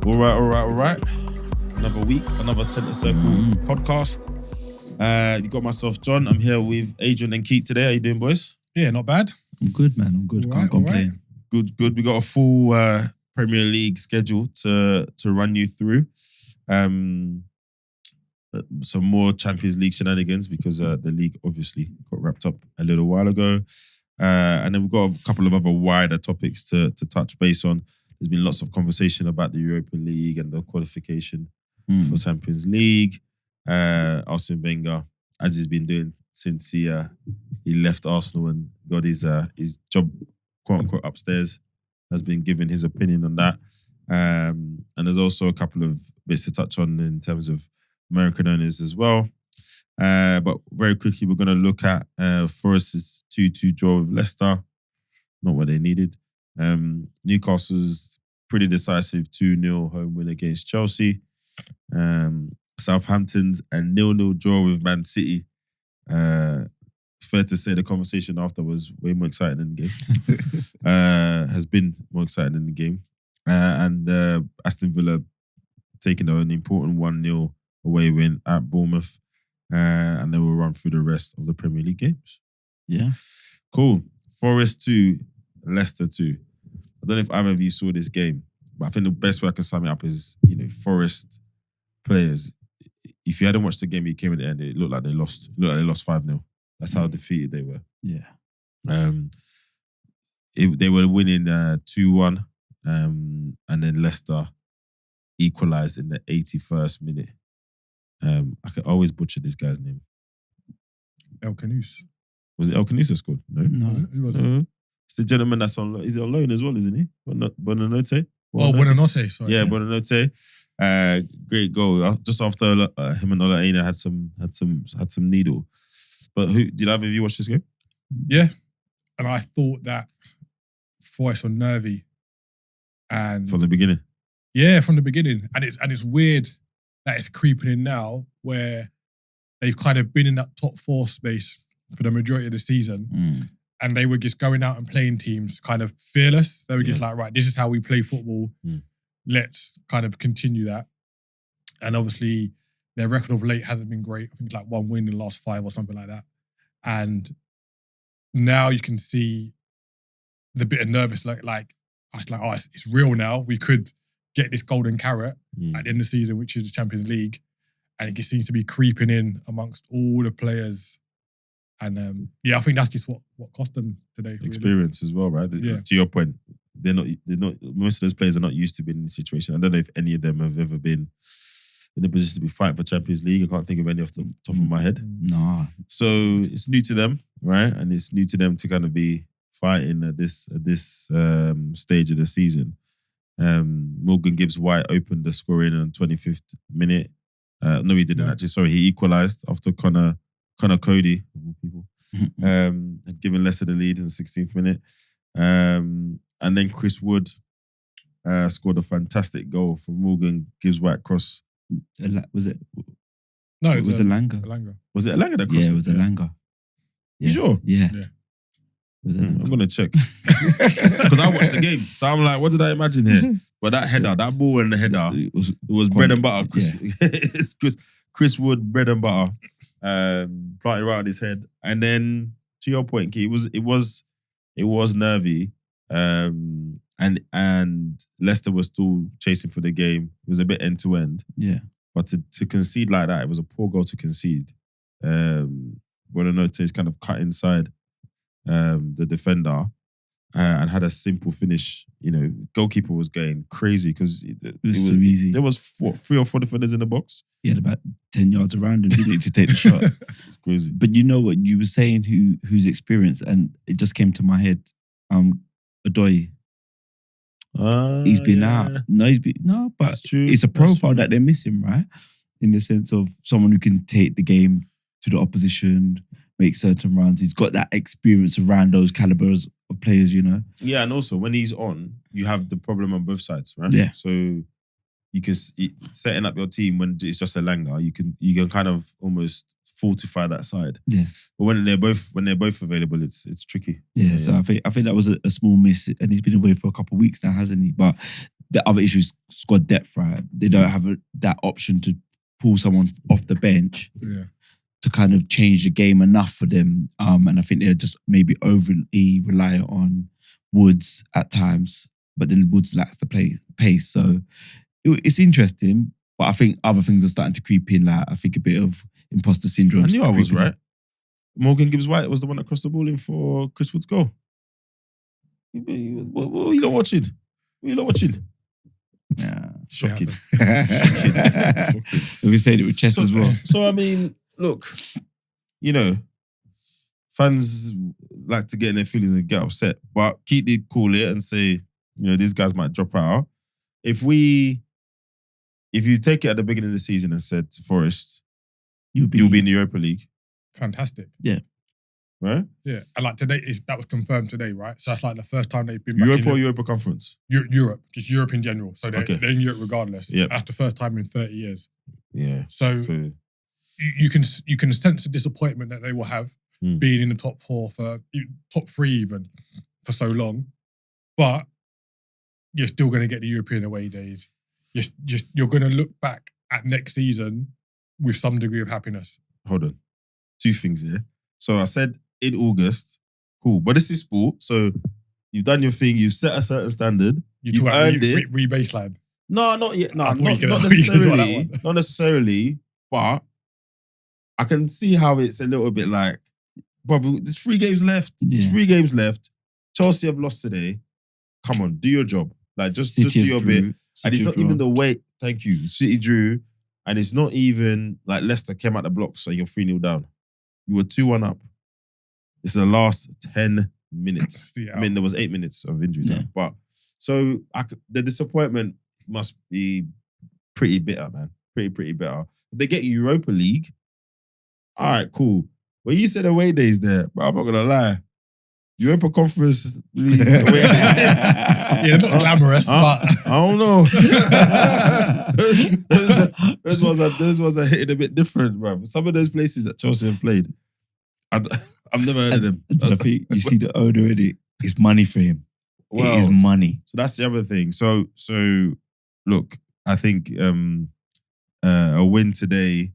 All right. Another week, another Centre Circle podcast. You got myself, John. I'm here with Adrian and Keet today. How you doing, boys? Yeah, not bad. I'm good, man. I'm good. Can't complain. Good. We got a full Premier League schedule to run you through. Some more Champions League shenanigans because the league obviously got wrapped up a little while ago. And then we've got a couple of other wider topics to touch base on. There's been lots of conversation about the Europa League and the qualification for Champions League. Arsene Wenger, as he's been doing since he left Arsenal and got his job, quote unquote, upstairs, has been giving his opinion on that. And there's also a couple of bits to touch on in terms of American owners as well. But very quickly, we're going to look at Forest's 2-2 draw with Leicester. Not what they needed. Newcastle's pretty decisive 2-0 home win against Chelsea. Southampton's a 0-0 draw with Man City. Fair to say the conversation after was way more exciting than the game. Has been more exciting than the game. And Aston Villa taking an important 1-0 away win at Bournemouth. And then we'll run through the rest of the Premier League games. Yeah. Cool. Forest 2, Leicester 2. I don't know if either of you saw this game, but I think the best way I can sum it up is, Forest players, if you hadn't watched the game, you came at the end, it looked like they lost. It looked like they lost 5-0. That's how defeated they were. Yeah. They were winning 2-1, and then Leicester equalised in the 81st minute. I could always butcher this guy's name. El Canus. Was it El Canus that scored? No. Who was it? No. It's the gentleman that's on. He's on loan as well, isn't he? Bonanote. Buonanotte, sorry. Yeah, Bonanote. Great goal. Just after him and Ola Aina had some needle. But did either of you watch this game? Yeah. And I thought that Forest were nervy. And From the beginning. yeah, from the beginning. And it's weird that it's creeping in now where they've kind of been in that top four space for the majority of the season. And they were just going out and playing teams kind of fearless. They were just like, right, this is how we play football. Let's kind of continue that. And obviously, their record of late hasn't been great. I think it's like 1 win in the last 5 or something like that. And now you can see the bit of nervous, I was like, oh, it's real now. We could get this golden carrot at the end of the season, which is the Champions League. And it just seems to be creeping in amongst all the players. And I think that's just what cost them today. Experience as well, right? Yeah. To your point, they're not. Most of those players are not used to being in this situation. I don't know if any of them have ever been in a position to be fighting for Champions League. I can't think of any off the top of my head. Nah. So it's new to them, right? And it's new to them to kind of be fighting at this stage of the season. Morgan Gibbs-White opened the scoring on 25th minute. No, he didn't actually. Sorry, he equalised after Connor Cody, of all people, had given Leicester the lead in the 16th minute. And then Chris Wood scored a fantastic goal from Morgan Gibbs-White cross. Was it? No, it was Elanga. Was it Elanga that crossed? Yeah, it was Elanga. You sure? Yeah. Was I'm going to check. Because I watched the game. So I'm like, what did I imagine here? But that header, that ball in the header, it was bread and butter. Chris Wood, bread and butter. Planted right on his head. And then, to your point, Keet, it was nervy. And Leicester was still chasing for the game. It was a bit end to end. Yeah. But to concede like that, it was a poor goal to concede. Buonanotte is kind of cut inside the defender and had a simple finish. Goalkeeper was going crazy because it was too easy. There was 3 or 4 defenders in the box. He had about 10 yards around him, didn't he, to take the shot. It's crazy. But you know what? You were saying who's experienced, and it just came to my head. Adoy. He's been out. No, but it's a profile that they're missing, right? In the sense of someone who can take the game to the opposition, make certain runs. He's got that experience around those calibers of players, Yeah, and also when he's on, you have the problem on both sides, right? Yeah. So you can setting up your team when it's just Elanga, you can kind of almost fortify that side. Yeah. But when they're both available, it's tricky. Yeah. So I think that was a small miss, and he's been away for a couple of weeks now, hasn't he? But the other issue is squad depth, right? They don't have that option to pull someone off the bench to kind of change the game enough for them. And I think they're just maybe overly reliant on Woods at times, but then Woods lacks the pace. So it's interesting, but I think other things are starting to creep in. Like I think a bit of imposter syndrome. I knew I was right. Morgan Gibbs-White was the one that crossed the ball in for Chris Wood's goal. What are you not watching? What are you not watching? Yeah. Shocking. Shocking. We said it with chest as well. So, I mean, look, you know, fans like to get in their feelings and get upset, but Keet did call it and say, you know, these guys might drop out. If you take it at the beginning of the season and said to Forest, you'll be in the Europa League. Fantastic. Yeah. Right? Yeah. And like today, that was confirmed today, right? So that's like the first time they've been back Europa in or Europa Conference? Europe, just Europe in general. So they're in Europe regardless. Yeah. That's the first time in 30 years. Yeah. So you can sense the disappointment that they will have being in the top 4 top 3 even for so long. But you're still going to get the European away days. You're going to look back at next season with some degree of happiness. Hold on. 2 things here. So I said in August, cool. But this is sport. So you've done your thing. You've set a certain standard. You've earned it. Re-baseline. No, not yet. No, not necessarily. Not necessarily. But I can see how it's a little bit like, bro, there's 3 games left. Yeah. There's 3 games left. Chelsea have lost today. Come on, do your job. Like, just do your bit. And it's not even the way. Thank you. City drew. And it's not even like Leicester came out the blocks and you're 3-0 down. You were 2-1 up. It's the last 10 minutes. I mean, there was 8 minutes of injury time. But so the disappointment must be pretty bitter, man. Pretty bitter. If they get Europa League, all right, cool. When you said away days there, bro, I'm not going to lie. Europa Conference League away days. Yeah, they're not glamorous, but... I don't know. those ones are hitting a bit different, bro. Some of those places that Chelsea have played, I've never heard of them. I think you see the owner in it. It's money for him. Well, it is money. So that's the other thing. So look, I think a win today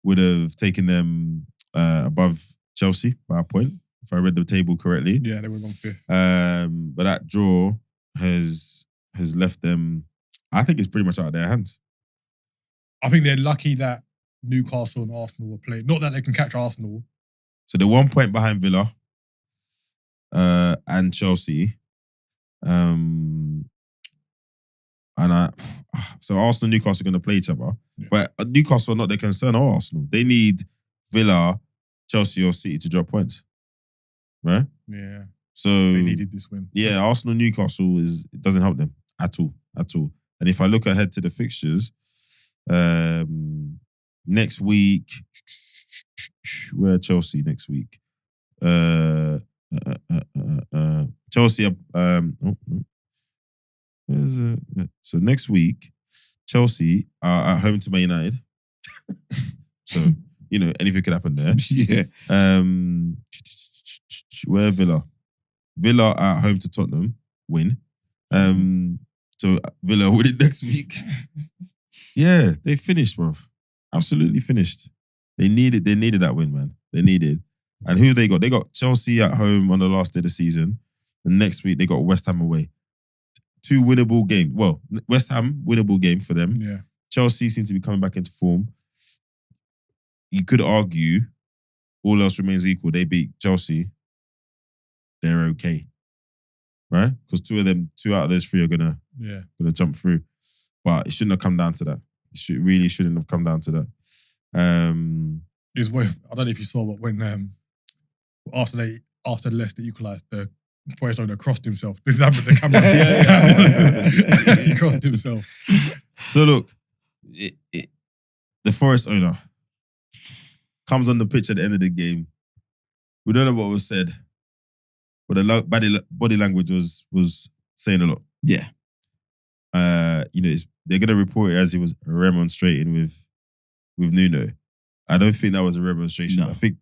would have taken them above Chelsea by a point, if I read the table correctly. Yeah, they were on 5th. But that draw has left them, I think it's pretty much out of their hands. I think they're lucky that Newcastle and Arsenal were playing. Not that they can catch Arsenal. So they're 1 point behind Villa and Chelsea. So Arsenal and Newcastle are going to play each other. Yeah. But Newcastle are not their concern or Arsenal. They need Villa, Chelsea or City to drop points. Right? Yeah. So they needed this win. Yeah, Arsenal, Newcastle it doesn't help them at all. And if I look ahead to the fixtures, next week, where are Chelsea next week? Chelsea so next week, Chelsea are at home to Man United. So, you know, anything could happen there. Yeah. Where Villa? Villa at home to Tottenham, win. So Villa win it next week. Yeah, they finished, bro. Absolutely finished. They needed that win, man. They needed. And who they got? They got Chelsea at home on the last day of the season. And next week they got West Ham away. 2 winnable games. Well, West Ham, winnable game for them. Yeah. Chelsea seems to be coming back into form. You could argue, all else remains equal. They beat Chelsea. They're okay. Right? Because 2 out of those 3 are gonna jump through. But it shouldn't have come down to that. Really shouldn't have come down to that. It's worth. I don't know if you saw, but when after Leicester equalised, the Forest owner crossed himself. This happened to the camera. He crossed himself. So look, the Forest owner comes on the pitch at the end of the game. We don't know what was said, but the body language was saying a lot. Yeah. They're gonna report it as he was remonstrating with Nuno. I don't think that was a remonstration. No. I think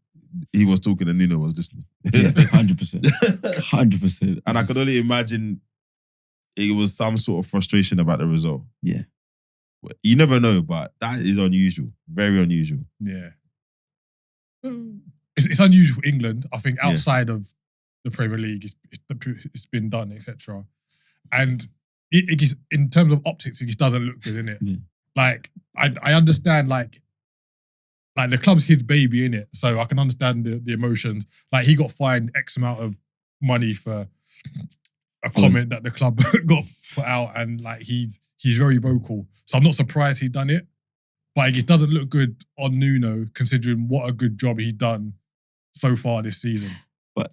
he was talking and Nuno was listening. Yeah, 100%. 100%. And I could only imagine it was some sort of frustration about the result. Yeah. You never know, but that is unusual. Very unusual. Yeah. It's unusual for England. I think outside of the Premier League, it's been done, etc. And it just, in terms of optics, it just doesn't look good, innit? Yeah. Like, I understand, like the club's his baby, innit? So I can understand the emotions. Like, he got fined X amount of money for a comment that the club got put out, and like he's very vocal. So I'm not surprised he'd done it. But it just doesn't look good on Nuno, considering what a good job he's done so far this season. But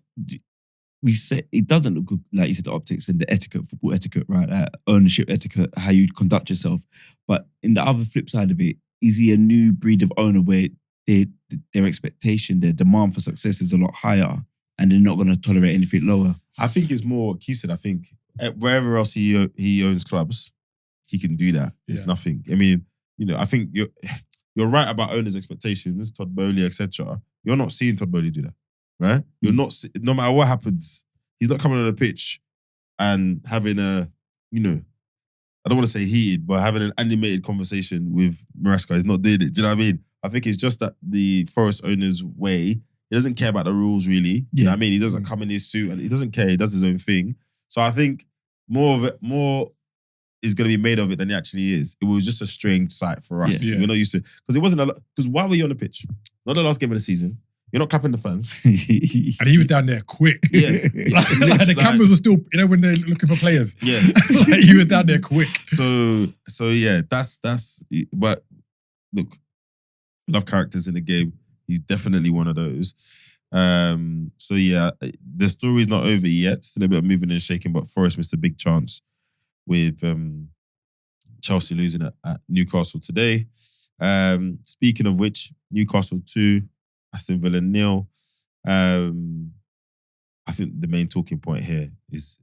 we say it doesn't look good, like you said, the optics and the etiquette, football etiquette, right? Ownership etiquette, how you conduct yourself. But in the other flip side of it, is he a new breed of owner where their expectation, their demand for success is a lot higher, and they're not going to tolerate anything lower? I think it's more, Keet said, I think wherever else he owns clubs, he can do that. It's nothing. I mean, I think you're right about owners' expectations, Todd Bowley, etc. You're not seeing Todd Bowley do that, right? You're not, no matter what happens, he's not coming on the pitch and having a, I don't want to say heated, but having an animated conversation with Maresca. He's not doing it. Do you know what I mean? I think it's just that the Forest owner's way. He doesn't care about the rules, really. Do you know what I mean? He doesn't come in his suit and he doesn't care. He does his own thing. So I think more is going to be made of it than it actually is. It was just a strange sight for us. Yeah. We're not used to it. Because it wasn't a lot. Because why were you on the pitch? Not the last game of the season. You're not clapping the fans. And he was down there quick. Yeah. like the cameras were still, when they're looking for players. Yeah. Like, he was down there quick. So yeah, that's, but look, love characters in the game. He's definitely one of those. So yeah, the story's not over yet. Still a bit of moving and shaking, but Forest missed a big chance with Chelsea losing at Newcastle today. Speaking of which, Newcastle 2, Aston Villa 0. I think the main talking point here is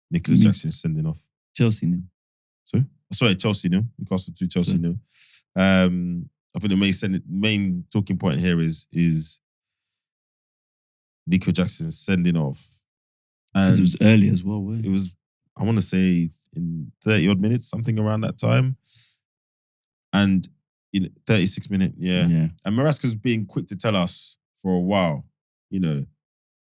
Nicolas Jackson sending off. Chelsea 0. Sorry, Chelsea 0. Newcastle 2, Chelsea 0. I think the main talking point here is Nico Jackson sending off. And it was early as well, wasn't it? It was, I want to say, in 30 odd minutes, something around that time. And 36 minutes, yeah. And Maresca's been quick to tell us for a while,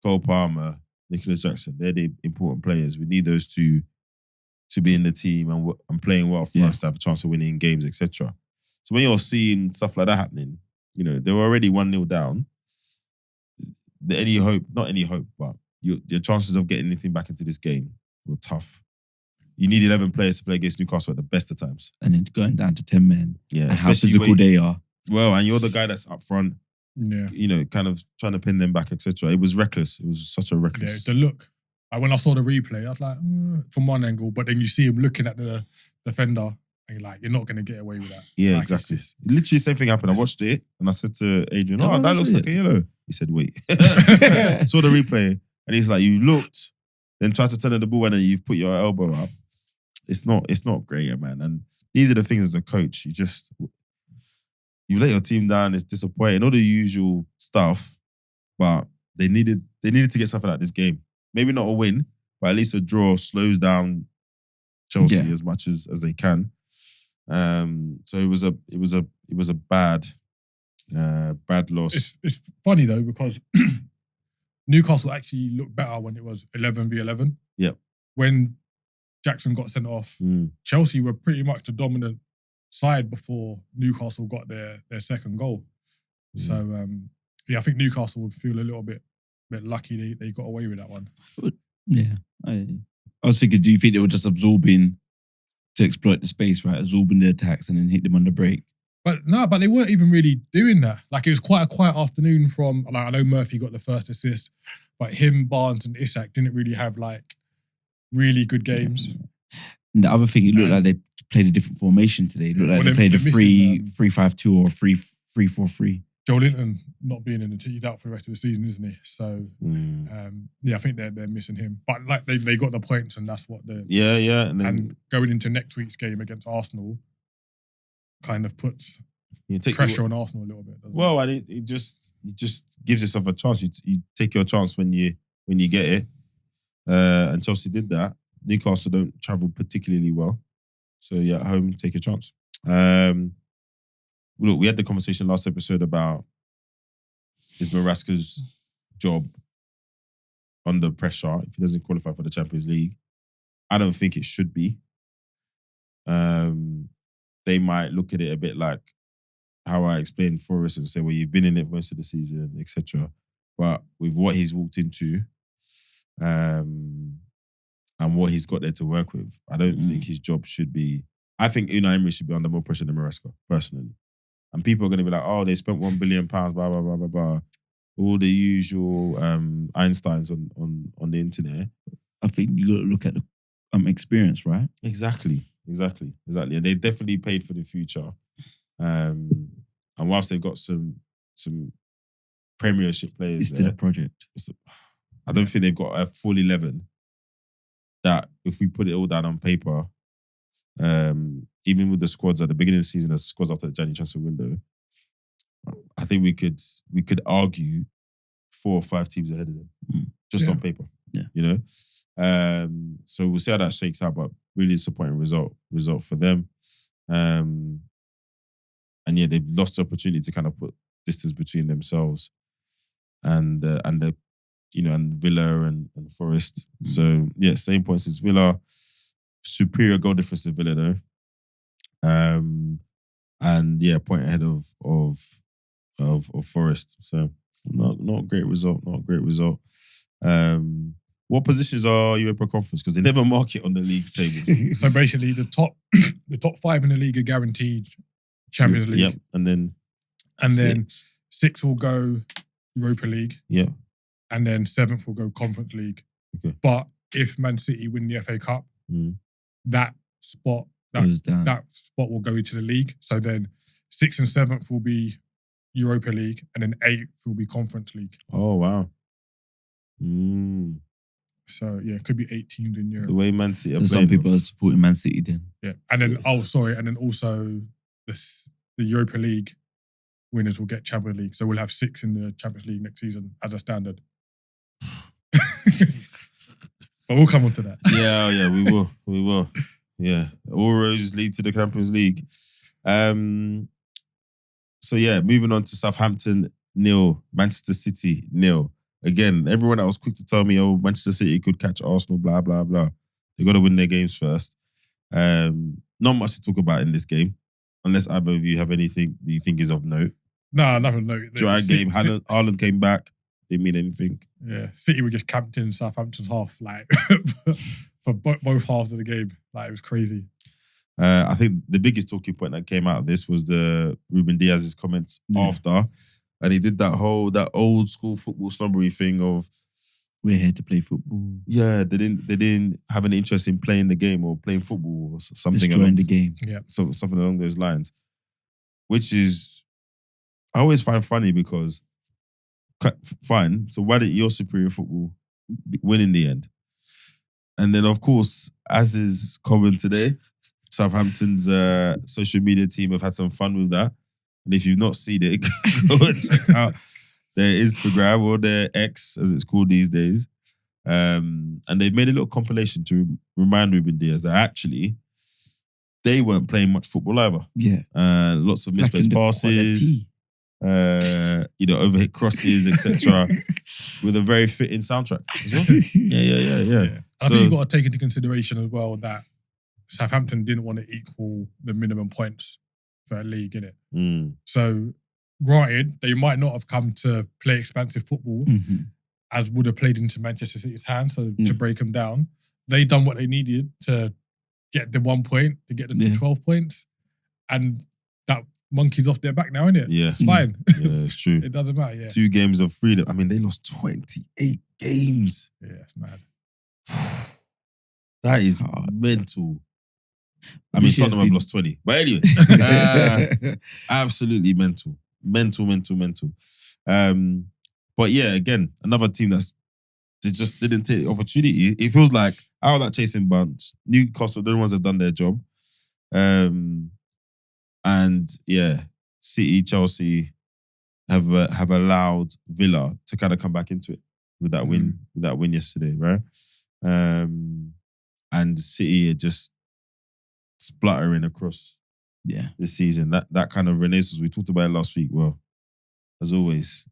Cole Palmer, Nicolas Jackson, they're the important players. We need those two to be in the team and playing well for us to have a chance of winning games, etc. So when you're seeing stuff like that happening, they were already 1-0 down. Not any hope, but your chances of getting anything back into this game were tough. You need 11 players to play against Newcastle at the best of times. And then going down to 10 men. Yeah. And how physical they are. Well, and you're the guy that's up front. Yeah. Kind of trying to pin them back, etc. It was reckless. It was such a reckless. Yeah, the look. When I saw the replay, I was like, from one angle, but then you see him looking at the defender and you're like, you're not going to get away with that. Yeah, like, exactly. Literally the same thing happened. I watched it and I said to Adrian, that looks like a yellow. He said, wait. Saw the replay and he's like, you looked, then tried to turn the ball and then you've put your elbow up. It's not great, man. And these are the things as a coach. You let your team down. It's disappointing. All the usual stuff, but they needed to get something out of this game. Maybe not a win, but at least a draw slows down Chelsea as much as they can. So it was a bad loss. It's funny though because Newcastle actually looked better when it was 11v11. Yep. When Jackson got sent off, Chelsea were pretty much the dominant side before Newcastle got their second goal. So I think Newcastle would feel a little bit lucky they got away with that one. Yeah. I was thinking, do you think they were just absorbing to exploit the space, right? Absorbing the attacks and then hit them on the break? But they weren't even really doing that. Like, it was quite a quiet afternoon from, like, I know Murphy got the first assist, but him, Barnes and Isak didn't really have, like, really good games. And the other thing, it looked like they played a different formation today. It looked like they played a 3-5-2 or 3-4-3. Joe Linton not being in the team, he's out for the rest of the season, isn't he? So, I think they're missing him. But like they got the points, and that's what they're... Yeah. And going into next week's game against Arsenal kind of puts pressure on Arsenal a little bit. Well, and it just gives yourself a chance. You take your chance when you get it. And Chelsea did that. Newcastle don't travel particularly well. So yeah, at home, take a chance. Look, we had the conversation last episode about is Maresca's job under pressure if he doesn't qualify for the Champions League. I don't think it should be. They might look at it a bit like how I explained Forest and say, well, you've been in it most of the season, etc. But with what he's walked into and what he's got there to work with, I don't think his job should be... I think Unai Emery should be under more pressure than Maresca, personally. And people are going to be like, oh, they spent £1 billion, blah, blah, blah, blah, blah. All the usual Einsteins on the internet. I think you got to look at the experience, right? Exactly. And they definitely paid for the future. And whilst they've got some Premiership players, it's still a project. I don't think they've got a full 11 that if we put it all down on paper, even with the squads at the beginning of the season, as squads after the January transfer window, I think we could argue 4 or 5 teams ahead of them, just on paper. Yeah, you know. So we'll see how that shakes out, but really disappointing result for them. And yeah, they've lost the opportunity to kind of put distance between themselves and the and Villa and Forest. So yeah, same points as Villa. Superior goal difference to Villa though. And yeah, point ahead of Forest. So not a great result. What positions are Europa Conference? Because they never mark it on the league table. So basically, the top 5 in the league are guaranteed Champions League. Yep, and then 6 will go Europa League. Yeah, and then 7th will go Conference League. Okay. But if Man City win the FA Cup, that spot will go into the league. So then 6th and 7th will be Europa League, and then 8th will be Conference League. Oh wow. So yeah, it could be 8 teams in Europe. The way Man City are so some people are supporting Man City then. Yeah, and then and then also the Europa League winners will get Champions League. So we'll have 6 in the Champions League next season as a standard. But we'll come on to that. Yeah, we will. Yeah, all roads lead to the Champions League. So yeah, moving on to Southampton 0, Manchester City 0. Again, everyone that was quick to tell me, oh, Manchester City could catch Arsenal, blah, blah, blah. They got to win their games first. Not much to talk about in this game, unless either of you have anything that you think is of note. No, nothing of note. Dry game. Haaland came back. Didn't mean anything. Yeah, City were just camped in Southampton's half, like, for both halves of the game. Like, it was crazy. I think the biggest talking point that came out of this was the Ruben Diaz's comments after. And he did that old school football snobbery thing of, we're here to play football. Yeah, they didn't have an interest in playing the game or playing football or something. Destroying the game. Yeah. So something along those lines. Which is, I always find funny because, fine, so why didn't your superior football win in the end? And then of course, as is common today, Southampton's social media team have had some fun with that. And if you've not seen it, go and check out their Instagram or their X, as it's called these days. And they've made a little compilation to remind Ruben Diaz that actually they weren't playing much football either. Yeah. Lots of misplaced passes, overhit crosses, etc. with a very fitting soundtrack as well. Yeah. I think you've got to take into consideration as well that Southampton didn't want to equal the minimum points for a league, innit? So, granted, they might not have come to play expansive football as would have played into Manchester City's hands, so to break them down. They done what they needed to get the 1 point, to get them to 12 points. And that monkey's off their back now, innit? Yeah. It's fine. Yeah, it's true. It doesn't matter, yeah. 2 games of freedom. I mean, they lost 28 games. Yeah, it's mad. That is mental. I mean, Tottenham have lost 20. But anyway, absolutely mental. But yeah, again, another team they just didn't take the opportunity. It feels like out of that chasing bunch, Newcastle, the ones that have done their job. And yeah, City, Chelsea have allowed Villa to kind of come back into it with that win yesterday, right? And and City are just spluttering across this season. That kind of renaissance, we talked about it last week. Well, as always,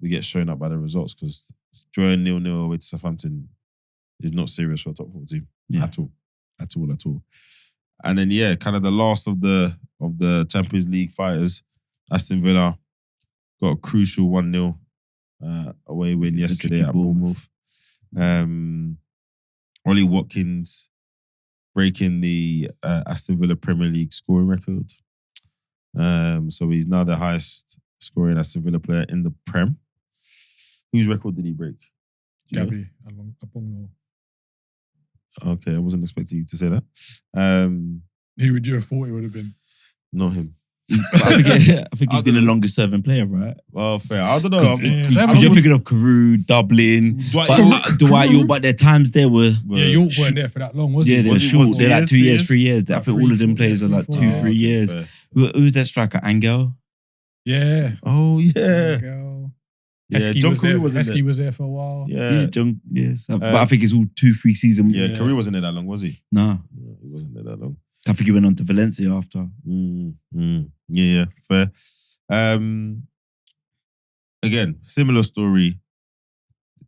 we get shown up by the results because drawing 0-0 away to Southampton is not serious for a top 4 team at all. And then kind of the last of the Champions League fighters, Aston Villa got a crucial 1-0 away win yesterday at Bournemouth. Ollie Watkins breaking the Aston Villa Premier League scoring record. So he's now the highest scoring Aston Villa player in the Prem. Whose record did he break? Gabby Abongo. Okay, I wasn't expecting you to say that. Who would you have thought it would have been? Not him. I think he's been the longest serving player, right? Well, fair. I don't know. Because you're thinking of Carew, Dublin, Dwight York, but their times there were... York weren't there for that long, was he? They were short. They're like 2 years, 3 years. I think all of them players are like 2-3 years. Who's that striker? Angel? Yeah. Oh, yeah. Angel. Yeah, John Carew was in there. Heskey was there for a while. Yeah, John, yes. But I think it's all 2-3 seasons. Yeah, Carew wasn't there that long, was he? No. He wasn't there that long. I think he went on to Valencia after. Yeah, fair. Again, similar story.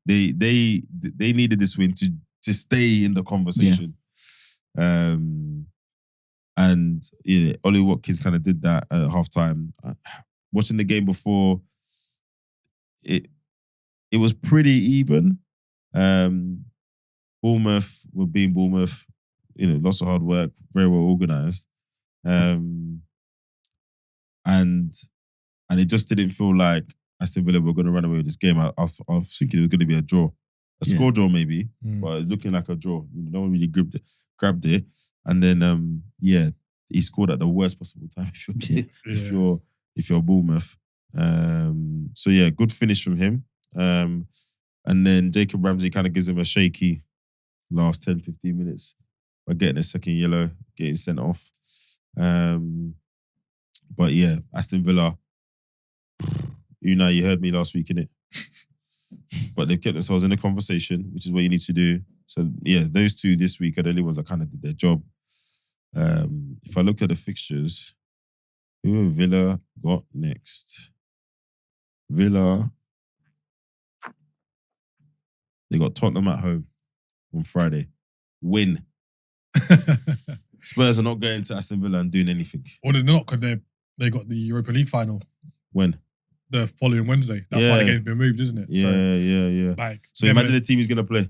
They needed this win to stay in the conversation. Yeah. And Ollie Watkins kind of did that at halftime. Watching the game before, it was pretty even. Bournemouth were being Bournemouth. Lots of hard work, very well organised. And it just didn't feel like Aston Villa were going to run away with this game. I was thinking it was going to be a draw. A score draw maybe, but it's looking like a draw. No one really grabbed it. And then, he scored at the worst possible time if you're Bournemouth. So good finish from him. And then Jacob Ramsey kind of gives him a shaky last 10-15 minutes by getting a second yellow, getting sent off. But Aston Villa, you heard me last week, innit? But they've kept themselves in the conversation, which is what you need to do. So those two this week are the only ones that kind of did their job. If I look at the fixtures, who have Villa got next? Villa, they got Tottenham at home on Friday. Win. Spurs are not going to Aston Villa and doing anything. Or they're not, because they got the Europa League final. When? The following Wednesday. That's why the game's been moved, isn't it? Yeah. So imagine the team he's going to play.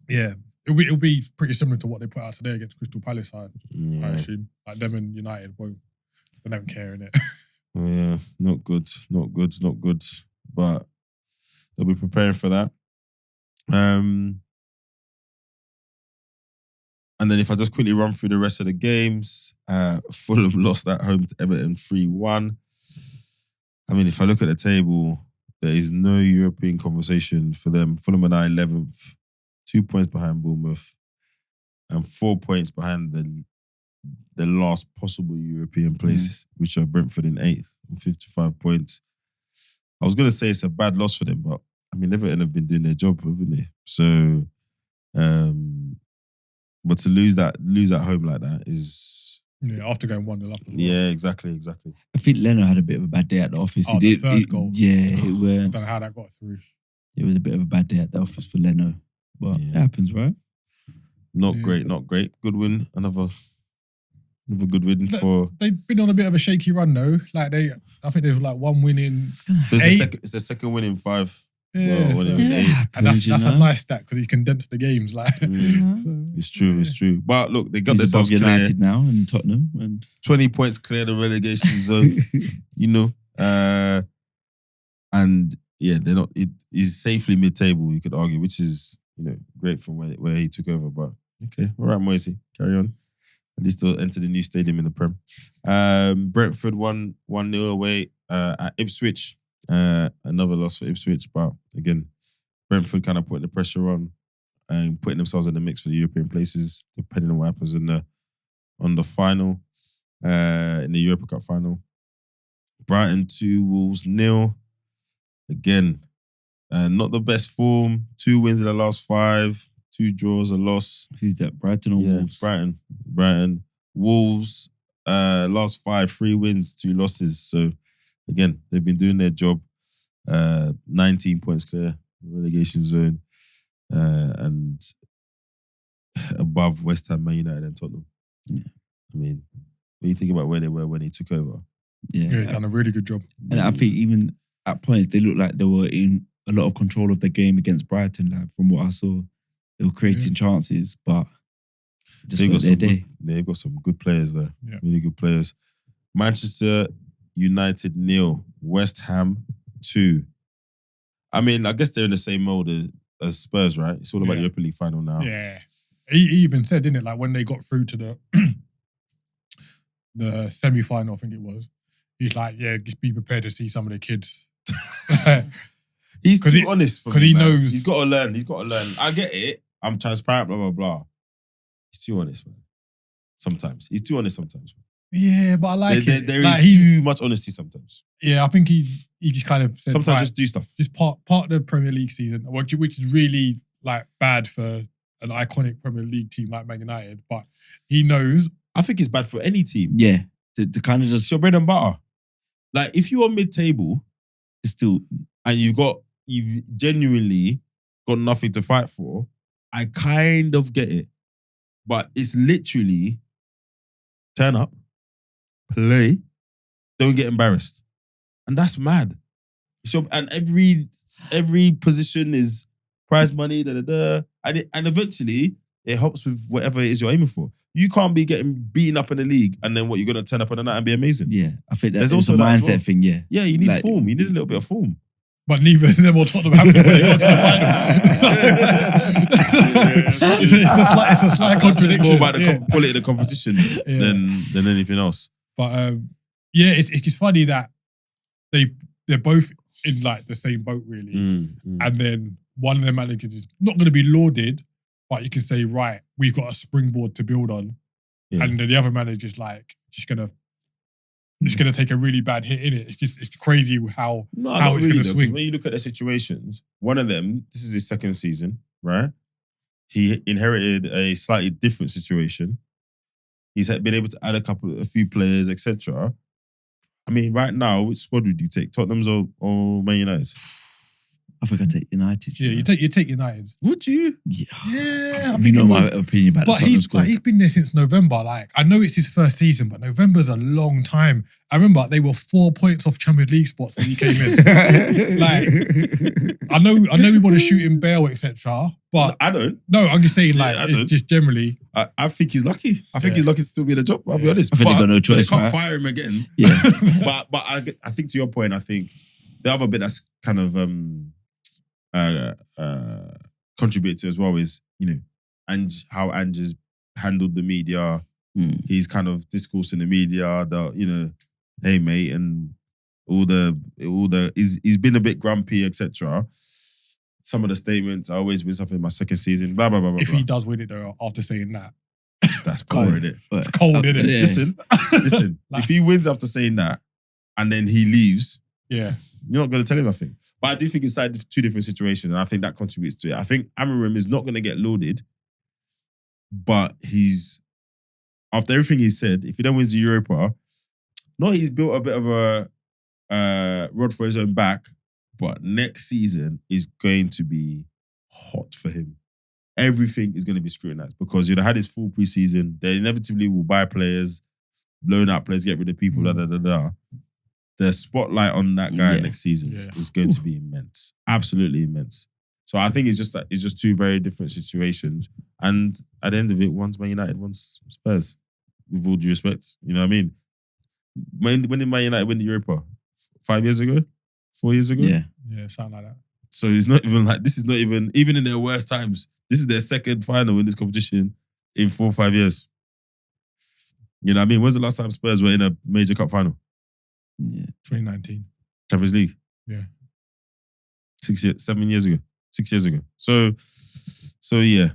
Yeah. It'll be pretty similar to what they put out today against Crystal Palace, I assume. Like them and United they don't care, innit? Yeah, not good. But they'll be preparing for that. And then if I just quickly run through the rest of the games, Fulham lost at home to Everton 3-1. I mean, if I look at the table, there is no European conversation for them. Fulham are now 11th, 2 points behind Bournemouth, and 4 points behind the last possible European place, which are Brentford in 8th, and 55 points. I was going to say it's a bad loss for them, but I mean, Everton have been doing their job, haven't they? So, but to lose at home like that is... Yeah, after going 1-0 up. Yeah, exactly. I think Leno had a bit of a bad day at the office. The third goal. Yeah, I don't know how that got through. It was a bit of a bad day at the office for Leno. But it happens, right? Not great. Good win. Another good win for... They've been on a bit of a shaky run though. I think there's one win in So it's the second win in 5. Yeah, well, and that's a nice stat because he condensed the games. It's true. But look, they got themselves clear. United now and Tottenham, and 20 points clear the relegation zone. And they're not. It is safely mid-table, you could argue, which is great from where he took over. But okay, all right, Moisey, carry on. At least they'll enter the new stadium in the Prem. Brentford 1-0 away at Ipswich. Another loss for Ipswich, but again, Brentford kind of putting the pressure on and putting themselves in the mix for the European places, depending on what happens on the final, in the Europa Cup final. Brighton 2, Wolves 0. Again, not the best form. 2 wins in the last 5, 2 draws, a loss. Who's that? Brighton or Wolves? Brighton. Wolves, last 5, 3 wins, 2 losses. So, again, they've been doing their job. 19 points clear, relegation zone. And above West Ham, Man United and Tottenham. Yeah. I mean, when you think about where they were when he took over. Yeah, done a really good job. And I think even at points, they looked like they were in a lot of control of the game against Brighton. Like, from what I saw, they were creating chances, but just they've got their day. They've got some good players there. Yeah. Really good players. Manchester United 0, West Ham 2. I mean, I guess they're in the same mode as Spurs, right? It's all about the Europa League final now. Yeah. He even said, didn't it, like when they got through to the semi-final, I think it was, he's like, yeah, just be prepared to see some of the kids. He's too honest for me, because he knows. He's got to learn. I get it. I'm transparent, blah, blah, blah. He's too honest, man. Sometimes. He's too honest sometimes. Yeah, but I like it. There is too much honesty sometimes. Yeah, I think he just kind of said, sometimes just do stuff. Just part of the Premier League season, which is really like bad for an iconic Premier League team like Man United. But he knows. I think it's bad for any team. Yeah, to kind of just it's your bread and butter. Like if you are mid-table, it's still, and you've genuinely got nothing to fight for, I kind of get it. But it's literally turn up, play, don't get embarrassed. And that's mad. So, and every position is prize money, and eventually it helps with whatever it is you're aiming for. You can't be getting beaten up in the league and then what, you're going to turn up on the night and be amazing. Yeah, I think that's also a mindset thing, yeah. Yeah, you need form. You need a little bit of form. But neither of them or Tottenham have when they got to the final. It's a slight contradiction. It's more about the quality of the competition than anything else. But yeah, it's funny that they're both in like the same boat really. And then one of their managers is not going to be lauded, but you can say, right, we've got a springboard to build on. Yeah. And then the other manager's like, just going to take a really bad hit in it. It's crazy how it's going to swing. When you look at the situations, one of them, this is his second season, right? He inherited a slightly different situation. He's been able to add a few players, etc. I mean, right now, which squad would you take? Tottenham's or Man United? I think I'd take United. Yeah, you take United. Would you? Yeah. You know my opinion about the Tottenham squad. But he's been there since November. Like, I know it's his first season, but November's a long time. I remember they were 4 points off Champions League spots when he came in. Like, I know we want to shoot him bail, etc. But I don't. No, I'm just saying, like, it's just generally. I think he's lucky. I think he's lucky to still be in the job. I'll be honest. I think they've got no choice. They can't fire him again. Yeah. but I think to your point, I think the other bit that's kind of contributed to as well is, and how Ange's handled the media. He's kind of discourse in the media that, hey mate, and all the he's been a bit grumpy, etc. Some of the statements, I always win something in my second season, blah blah blah blah. If he does win it though, after saying that, that's cold, isn't it? It's cold, isn't it? Yeah. Listen. If he wins after saying that, and then he leaves, yeah, you're not going to tell him nothing. But I do think it's two different situations, and I think that contributes to it. I think Amorim is not going to get lauded, but after everything he said, if he then wins the Europa, he's built a bit of a rod for his own back, but next season is going to be hot for him. Everything is going to be scrutinized because you'd have had his full preseason. They inevitably will buy players, loan out players, get rid of people, The spotlight on that guy next season is going to be immense. Absolutely immense. So I think it's just two very different situations. And at the end of it, one's Man United, one's Spurs. With all due respect. You know what I mean? When did Man United win the Europa? 5 years ago? 4 years ago? Yeah, something like that. So it's not even like, this is not even in their worst times, this is their second final in this competition in 4 or 5 years. You know what I mean? When's the last time Spurs were in a major cup final? Yeah, 2019. Champions League. Yeah. 7 years ago. 6 years ago. So yeah.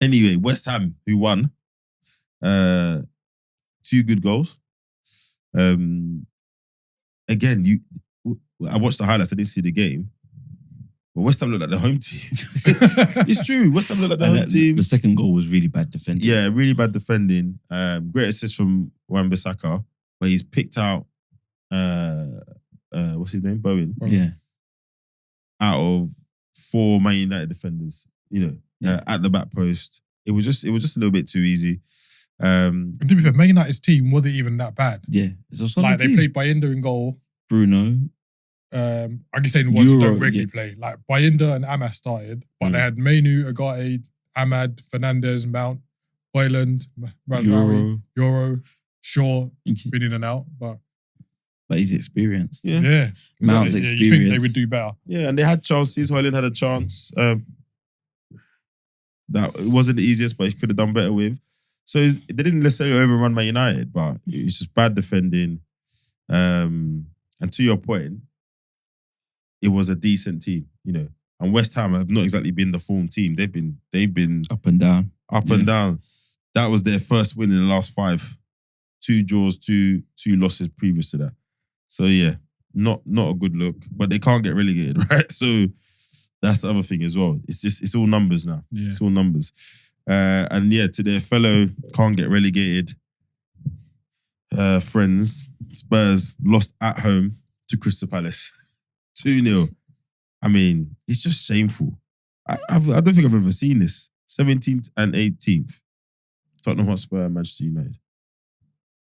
Anyway, West Ham, who won, 2 good goals. Again, I watched the highlights. I didn't see the game, But West Ham look like the home team. It's true. West Ham look like the home team. The second goal was really bad defending. Yeah, really bad defending. Great assist from Wan-Bissaka, where he's picked out what's his name? Bowen. Yeah. Out of 4 Man United defenders, at the back post. It was just a little bit too easy. And to be fair, Man United's team wasn't even that bad. Yeah. It's a solid Like team. they played Bayinda in goal. Bruno. I guess they the ones who don't regularly play. Like Bayinda and Ahmad started, but they had Mainu, Agate, Ahmad, Fernandez, Mount, Boyland, Razraoui, Euro, Shaw, been in and out, but he's experienced. Yeah. Mount's You experience. think they would do better? Yeah, and they had chances. Hoyland had a chance. That it wasn't the easiest, but he could have done better with. So they didn't necessarily overrun Man United, but it was just bad defending. And to your point, it was a decent team, And West Ham have not exactly been the form team. They've been Up and down. and down. That was their first win in the last 5. 2 draws, 2 losses previous to that. So yeah, not a good look. But they can't get relegated, right? So that's the other thing as well. It's all numbers now. Yeah. It's all numbers. And yeah, to their fellow can't get relegated friends, Spurs lost at home to Crystal Palace. 2-0. I mean, it's just shameful. I don't think I've ever seen this. 17th and 18th. Tottenham Hotspur and Manchester United.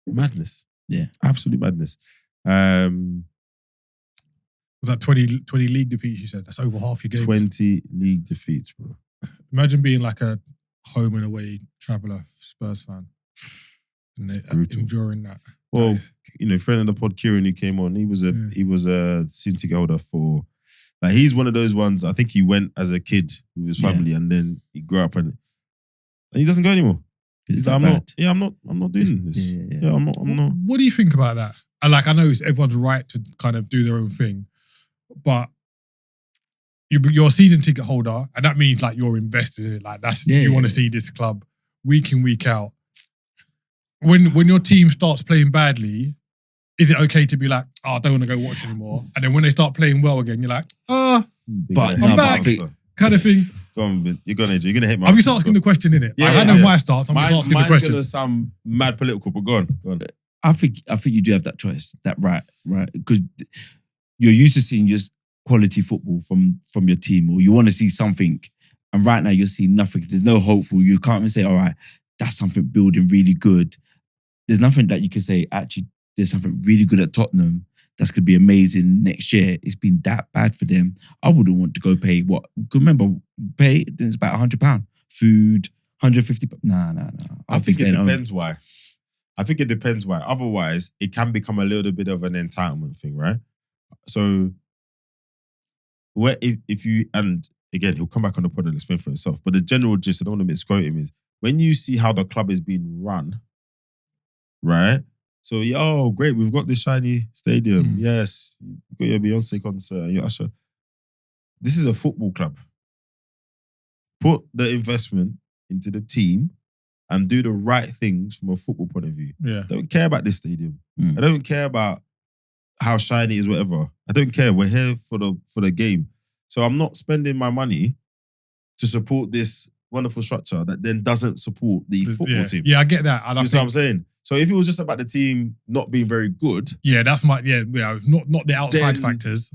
Madness. Yeah. Absolute madness. Was that 20 league defeats, you said? That's over half your games. 20 league defeats, bro. Imagine being like a home and away traveller Spurs fan. And enduring that. Well, friend of the pod, Kieran, who came on, he was a season ticket holder for. Like, he's one of those ones. I think he went as a kid with his family, and then he grew up and he doesn't go anymore. He's like, I'm not doing this. Yeah, I'm not. What do you think about that? And like, I know it's everyone's right to kind of do their own thing, but you're a season ticket holder, and that means like you're invested in it. Like you want to see this club week in, week out. When your team starts playing badly, is it okay to be like, I don't want to go watch anymore? And then when they start playing well again, you're like, I'm back, kind of thing. Go on, you're gonna hit my. I'm just asking the question, innit? I know my stance. I'm just asking the question. Mine's gonna sound mad political, but go on. I think you do have that choice, that right, because you're used to seeing just quality football from your team, or you want to see something, and right now you're seeing nothing. There's no hopeful. You can't even say, all right, that's something building really good. There's nothing that you can say, actually, there's something really good at Tottenham that's going to be amazing next year. It's been that bad for them. I wouldn't want to go pay what? Remember, it's about £100. Food, £150. Nah. I think it depends why. Otherwise, it can become a little bit of an entitlement thing, right? So, if you, and again, he'll come back on the pod and explain for himself, but the general gist, I don't want to misquote him, is when you see how the club is being run, right? So, great, we've got this shiny stadium. Yes, you've got your Beyonce concert, your Usher. This is a football club. Put the investment into the team and do the right things from a football point of view. Yeah. I don't care about this stadium. I don't care about how shiny it is, whatever. I don't care. We're here for the game. So I'm not spending my money to support this wonderful structure that then doesn't support the football team. Yeah, I get that. You know what I'm saying? So if it was just about the team not being very good. Yeah, that's not the outside factors.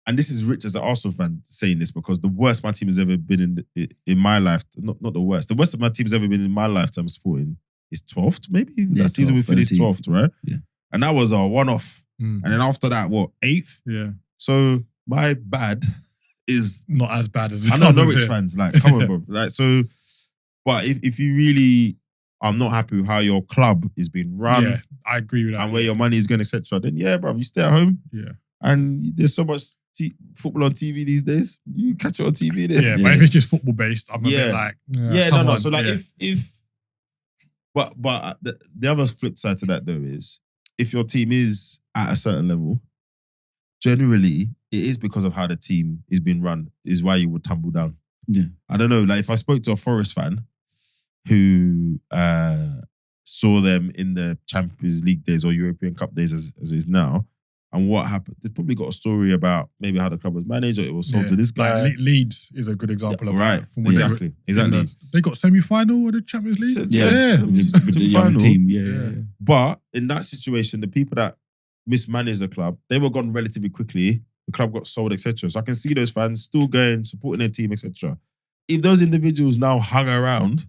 And this is Rich as an Arsenal fan saying this, because the worst my team has ever been in my life, not the worst. The worst my team has ever been in my lifetime supporting is 12th, maybe? Yeah, that season we finished 12th, right? Yeah. And that was a one-off. And then after that, 8th? Yeah. So my bad is... not as bad as... I know Norwich fans, like, come on, bro. Like, so, but if you really are not happy with how your club is being run... Yeah, I agree with that. And where your money is going, etc., then bro, you stay at home. Yeah. And there's so much football on TV these days. You catch it on TV. There. Yeah, but if it's just football based, I'm a bit like, no. So like, but the other flip side to that though is, if your team is at a certain level, generally it is because of how the team is being run is why you would tumble down. Yeah, I don't know. Like, if I spoke to a Forest fan who saw them in the Champions League days or European Cup days as it is now, and what happened. They've probably got a story about maybe how the club was managed or it was sold to this guy. Like Leeds is a good example of right. that. From when Exactly. They got semi-final of the Champions League. With the young team, yeah. But in that situation, the people that mismanaged the club, they were gone relatively quickly. The club got sold, etc. So I can see those fans still going, supporting their team, etc. If those individuals now hung around,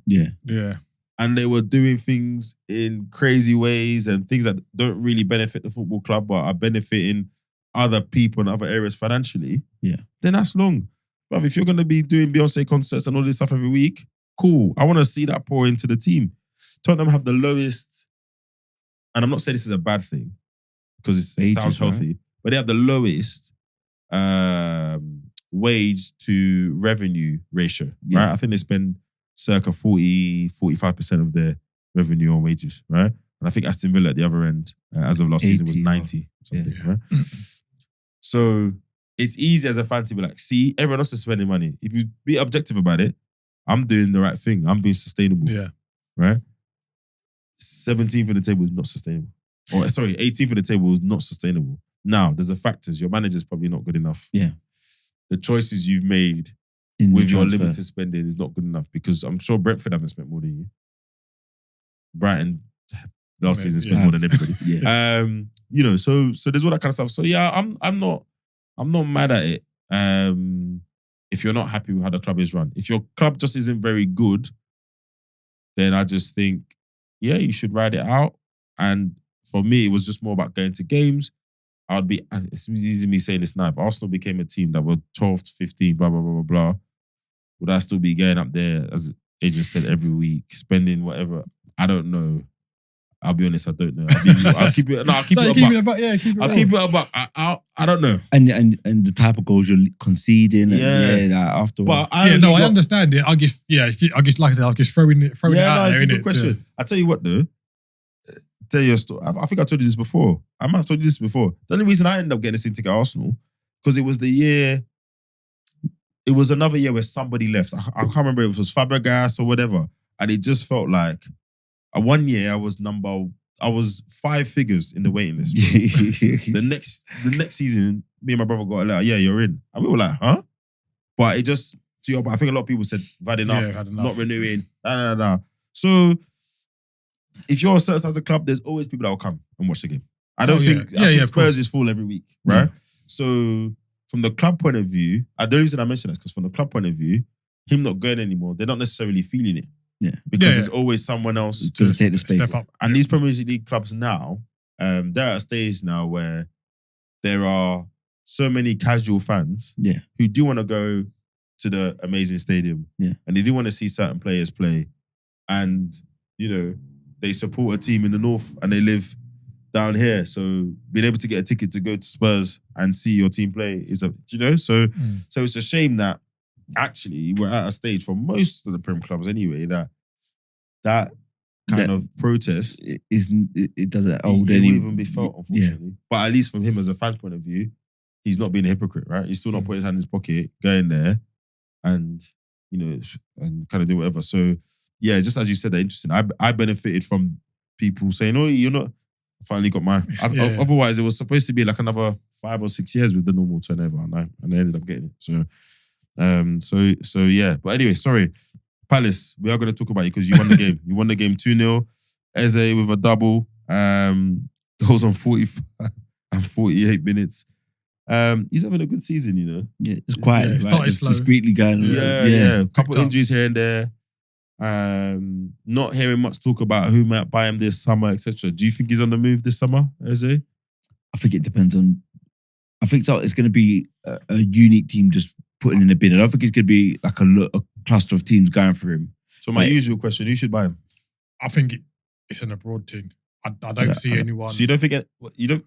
and they were doing things in crazy ways and things that don't really benefit the football club but are benefiting other people in other areas financially, then that's long. But if you're going to be doing Beyonce concerts and all this stuff every week, cool. I want to see that pour into the team. Tottenham have the lowest, and I'm not saying this is a bad thing because it sounds healthy, right? But they have the lowest wage to revenue ratio, right? I think they spend circa 45% of their revenue on wages, right? And I think Aston Villa at the other end, as of last season, was 90 something, right? So it's easy as a fan to be like, see, everyone else is spending money. If you be objective about it, I'm doing the right thing. I'm being sustainable, right? 17th in the table is not sustainable. Or sorry, 18th in the table is not sustainable. Now, there's a factors. Your manager's probably not good enough. Yeah. The choices you've made with your limited spending is not good enough because I'm sure Brentford haven't spent more than you. Brighton last season spent more than everybody. You know, so there's all that kind of stuff. So yeah, I'm not mad at it. If you're not happy with how the club is run, if your club just isn't very good, then I just think, you should ride it out. And for me, it was just more about going to games. It's easy me saying this now, if Arsenal became a team that were 12 to 15, blah, blah, blah, blah, blah, would I still be going up there, as Adrian said, every week, spending whatever? I don't know. I'll be honest, I don't know. I'll keep it. No, I'll keep it a buck. I don't know. And the type of goals you're conceding. Afterwards. But I understand it. I guess, like I said, I'll just throwing it out there. It's a good question. I tell you what, though. Tell you a story. I think I told you this before. I might have told you this before. The only reason I ended up getting a season ticket at Arsenal because it was the year. It was another year where somebody left. I can't remember if it was Fabregas or whatever, and it just felt like. One year I was 5 figures in the waiting list. the next season, me and my brother got a letter. Yeah, you're in, and we were like, huh? But it just I think a lot of people said I've had enough, not renewing. So. If you're a certain size of club, there's always people that will come and watch the game. I think Spurs is full every week, right? So from the club point of view, the only reason I mention that is because from the club point of view, him not going anymore, they're not necessarily feeling it. Yeah. Because there's always someone else to take the space. Step up. And these Premier League clubs now, they're at a stage now where there are so many casual fans who do want to go to the amazing stadium. Yeah. And they do want to see certain players play. And, they support a team in the north and they live down here. So being able to get a ticket to go to Spurs and see your team play is so it's a shame that actually we're at a stage for most of the Prem clubs anyway that kind of protest it doesn't hold it any. Won't even be felt, unfortunately. But at least from him as a fan's point of view, he's not being a hypocrite, right? He's still not putting his hand in his pocket, going there and and kind of do whatever. So yeah, just as you said, that interesting. I benefited from people saying, "Oh, you're not." I finally got my. Otherwise, it was supposed to be like another 5 or 6 years with the normal turnover, and I ended up getting it. So yeah. But anyway, sorry, Palace. We are going to talk about you because you won the game. You won the game 2-0. Eze with a double. Goes on 45 and 48 minutes. He's having a good season, Yeah, it's quiet. Right? It's discreetly going. Yeah. Couple injuries here and there. Not hearing much talk about who might buy him this summer, etc. Do you think he's on the move this summer, Eze? I think it depends on. I think it's going to be a unique team just putting in a bid. I don't think it's going to be like a cluster of teams going for him. So my usual question: who should buy him? I think it's an abroad thing. I don't see anyone. So you don't think you don't.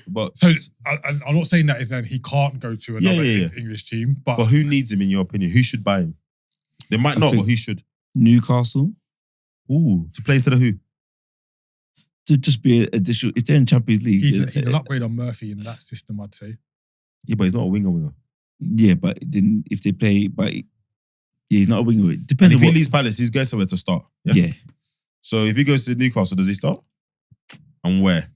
But so I'm not saying that is then he can't go to another English team. But who needs him in your opinion? Who should buy him? They might not, but who should? Newcastle. Ooh, to play instead of who? To just be an additional. If they're in Champions League, he's an upgrade on Murphy in that system, I'd say. Yeah, but he's not a winger. Yeah, but then if they play, he's not a winger. Depends. If he leaves Palace, he's going somewhere to start. Yeah. Yeah. So if he goes to Newcastle, does he start? And where?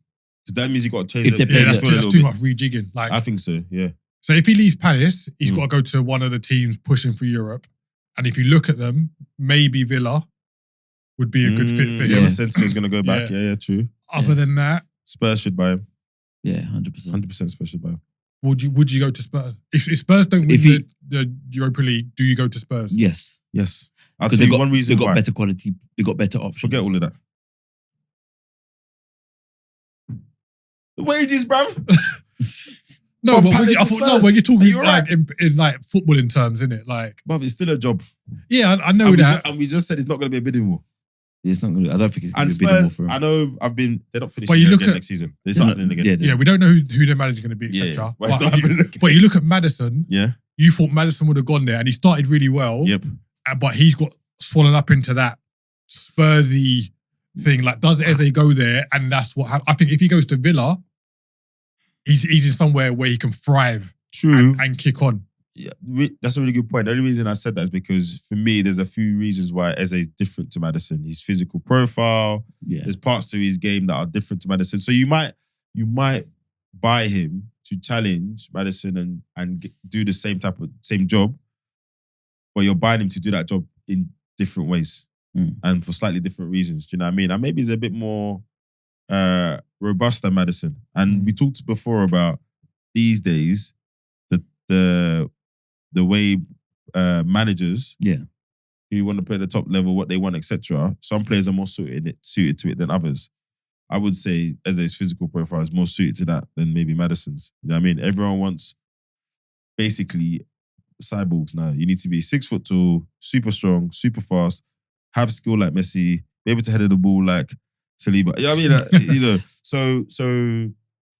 Because that means you got to change If they it. play that's the- too much rejigging. Like, I think so, yeah. so if he leaves Palace, he's got to go to one of the teams pushing for Europe. And if you look at them, maybe Villa would be a good fit for Yeah, him. Sensio's going to go back. Yeah, true. Other than that, Spurs should buy him. Yeah, 100%. 100% Spurs should buy him. would you go to Spurs? If Spurs don't win If he- the Europa League, do you go to Spurs? Yes. Yes. I'll Because tell you one reason they've got why. better quality, they've got better options. Forget all of that. The wages, bruv. No, From but Palace I to thought, no, Spurs. when you're talking Are you like in like footballing terms, innit? Like, Bruv, it's still a job. yeah, I know And that. we just said it's not going to be a bidding war. It's not gonna, I don't think it's going And to be a bit more Spurs, for I him. know they're not finishing But you there look again at- next season. They're starting again. Yeah, Yeah, we don't know who their manager's going to be, Yeah, etc. but it's not happening again. But you look at Maddison. Yeah. You thought Maddison would have gone there, and he started really well. Yep. But he's got swallowed up into that Spursy thing. Like, does Eze go there? And that's what I think. If he goes to Villa, he's in somewhere where he can thrive True. and kick on. Yeah, that's a really good point. The only reason I said that is because for me, there's a few reasons why Eze is different to Maddison. His physical profile, Yeah. there's parts to his game that are different to Maddison. So you might buy him to challenge Maddison and do the same job, but you're buying him to do that job in different ways and for slightly different reasons. Do you know what I mean? And maybe he's a bit more robust than Maddison. And we talked before about these days the way managers who want to play at the top level, what they want, etc. Some players are more suited to it than others. I would say Eze's physical profile is more suited to that than maybe Maddison's. You know what I mean? Everyone wants basically cyborgs now. You need to be 6 foot tall, super strong, super fast, have skill like Messi, be able to head the ball like Saliba. You know what I mean? Like, you know, so,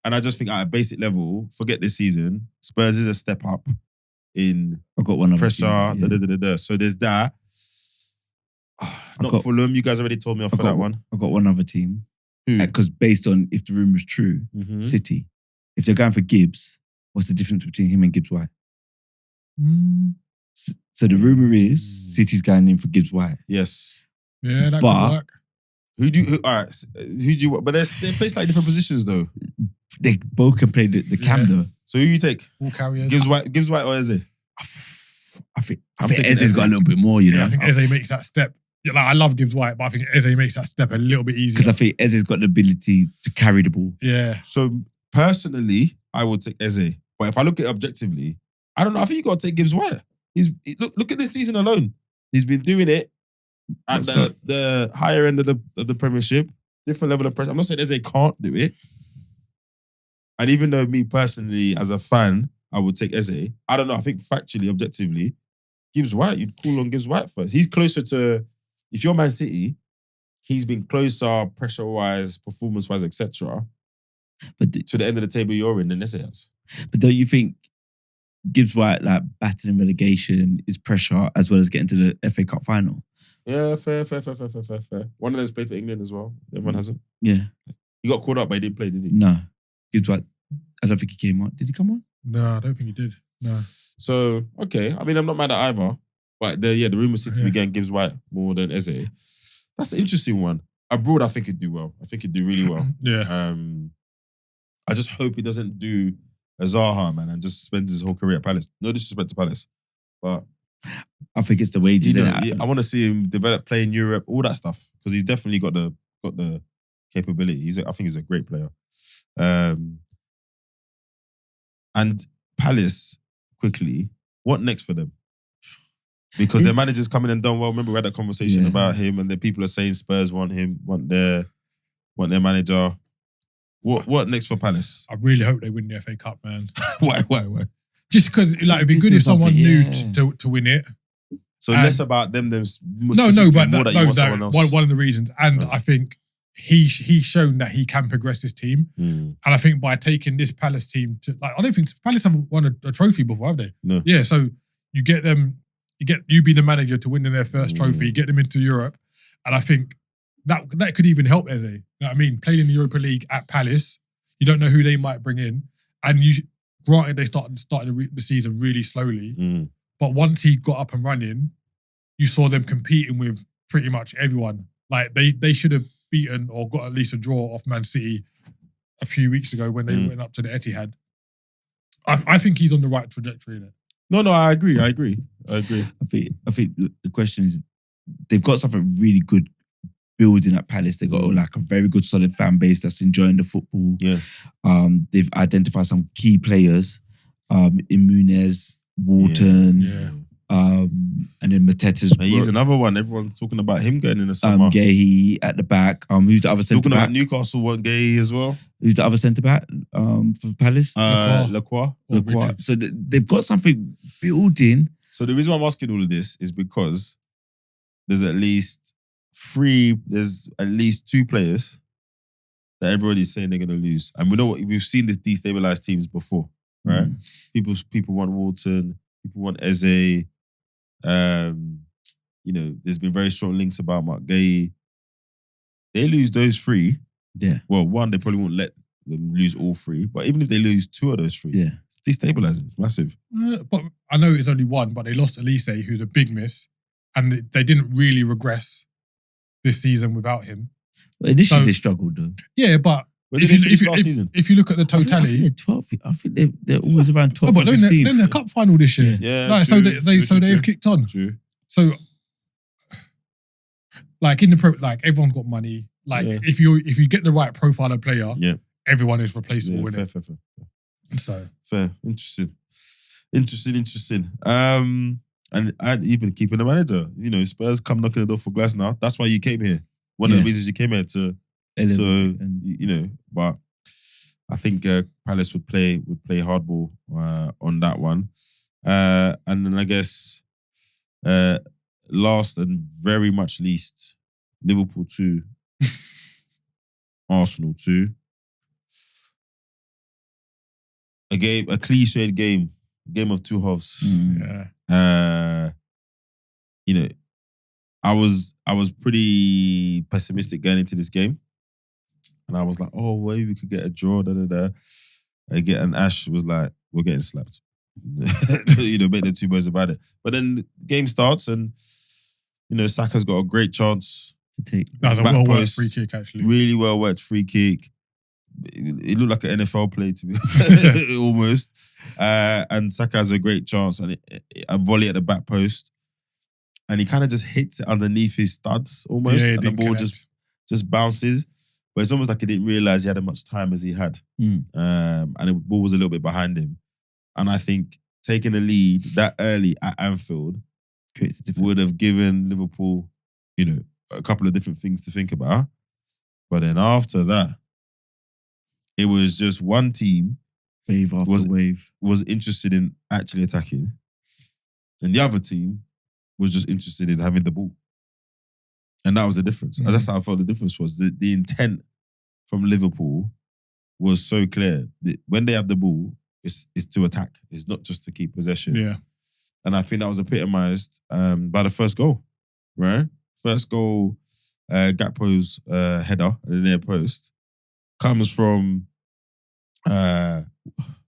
and I just think at a basic level, forget this season, Spurs is a step up in I've got one other pressure. team, yeah. So there's that. Not Fulham. You guys already told me off for that one. I've got one other team. Who? Because based on if the rumour's true, City, if they're going for Gibbs, what's the difference between him and Gibbs White? So the rumour is City's going in for Gibbs White. Yes. Yeah, that But- could work. Who do you want? But they play slightly different positions though. They both can play the cam though. So who you take? Ball carriers. Gibbs White or Eze? I think taking Eze's Eze. got a little bit more, you Yeah, know. I think Eze makes that step. Yeah, like, I love Gibbs White, but I think Eze makes that step a little bit Because easier. I think Eze's got the ability to carry the ball. Yeah. So personally, I would take Eze. But if I look at it objectively, I don't know. I think you got to take Gibbs White. Look at this season alone. He's been doing it at the higher end of the Premiership, different level of pressure. I'm not saying Eze can't do it. And even though me personally, as a fan, I would take Eze, I don't know. I think factually, objectively, Gibbs White, you'd call on Gibbs White first. He's closer to, if you're Man City, he's been closer pressure-wise, performance-wise, etc. But to the end of the table you're in than Eze has. But don't you think Gibbs White, like battling relegation, is pressure as well as getting to the FA Cup final? Yeah, fair. One of them's played for England as well. The other one hasn't. Yeah. He got called up, but he didn't play, did he? No. Gibbs White, I don't think he came on. Did he come on? No, I don't think he did. No. So, okay. I mean, I'm not mad at either. But the rumour seems to be getting Gibbs White more than Eze. That's an interesting one. Abroad, I think he'd do well. I think he'd do really well. Yeah. I just hope he doesn't do a Zaha, man, and just spends his whole career at Palace. No disrespect to Palace. But I think it's the wages. you know, innit? I want to see him develop, play in Europe, all that stuff. Because he's definitely got the capability. I think he's a great player. And Palace, quickly, what next for them? Because their manager's coming and done well. Remember we had that conversation about him, and then people are saying Spurs want him, want their manager. What next for Palace? I really hope they win the FA Cup, man. Why? Just because like, it'd be good if someone new to win it. So less about them than No, but more that you want someone else. one of the reasons. And I think he's shown that he can progress his team. And I think by taking this Palace team to, like, I don't think Palace haven't won a trophy before, have they? No. Yeah, so you get them, you be the manager to win their first trophy, get them into Europe. And I think that could even help Eze. You know what I mean? Playing in the Europa League at Palace, you don't know who they might bring in. And granted, they started the season really slowly. But once he got up and running, you saw them competing with pretty much everyone. Like they should have beaten or got at least a draw off Man City a few weeks ago when they went up to the Etihad. I think he's on the right trajectory in it. No, I agree. I think the question is, they've got something really good building at Palace. They've got like a very good solid fan base that's enjoying the football. Yeah. They've identified some key players, in Muniz, Wharton, and then Mateta's. He's another one. Everyone's talking about him going in the summer. Gay at the back. Who's the other centre back? Talking about Newcastle want Gay as well. Who's the other centre back for Palace? Lacroix. So they've got something building. So the reason why I'm asking all of this is because there's at least two players that everybody's saying they're going to lose. And we know we've seen this destabilize teams before, right? People want Wharton, people want Eze. There's been very strong links about Mark Gay. They lose those three. Yeah. Well, one, they probably won't let them lose all three. But even if they lose two of those three, it's destabilizing. It's massive. But I know it's only one, but they lost Elise, who's a big miss. And they didn't really regress this season without him. Well, initially, they struggled though. Yeah, but if you look at the totality, I think they're always around 12th. But they're in the cup final this year. Yeah. So they've kicked on. True. So, like in the pro, like everyone's got money. Like if you get the right profile of player, everyone is replaceable in it. Fair. So fair. Interesting. And I'd even keeping the manager. Spurs come knocking the door for Glass now. That's why you came here. One of the reasons you came here to but I think Palace would play hardball on that one. And then I guess last and very much least, Liverpool 2, Arsenal 2. A cliched game of two halves. I was pretty pessimistic going into this game, and I was like, "Oh, maybe we could get a draw." And Ash was like, "We're getting slapped." Make the two words about it. But then the game starts, and Saka's got a great chance to take. That was a well-worked free kick, actually. Really well-worked free kick. It looked like an NFL play to me, almost. And Saka has a great chance, and a volley at the back post, and he kind of just hits it underneath his studs almost, and the ball just bounces. But it's almost like he didn't realize he had as much time as he had, and the ball was a little bit behind him. And I think taking a lead that early at Anfield would have given Liverpool, a couple of different things to think about. But then after that, it was just one team wave after wave was interested in actually attacking, and the other team was just interested in having the ball. And that was the difference. And that's how I felt the difference was. The intent from Liverpool was so clear. When they have the ball, it's to attack. It's not just to keep possession. Yeah. And I think that was epitomised by the first goal, right? First goal, Gakpo's header at the near post comes from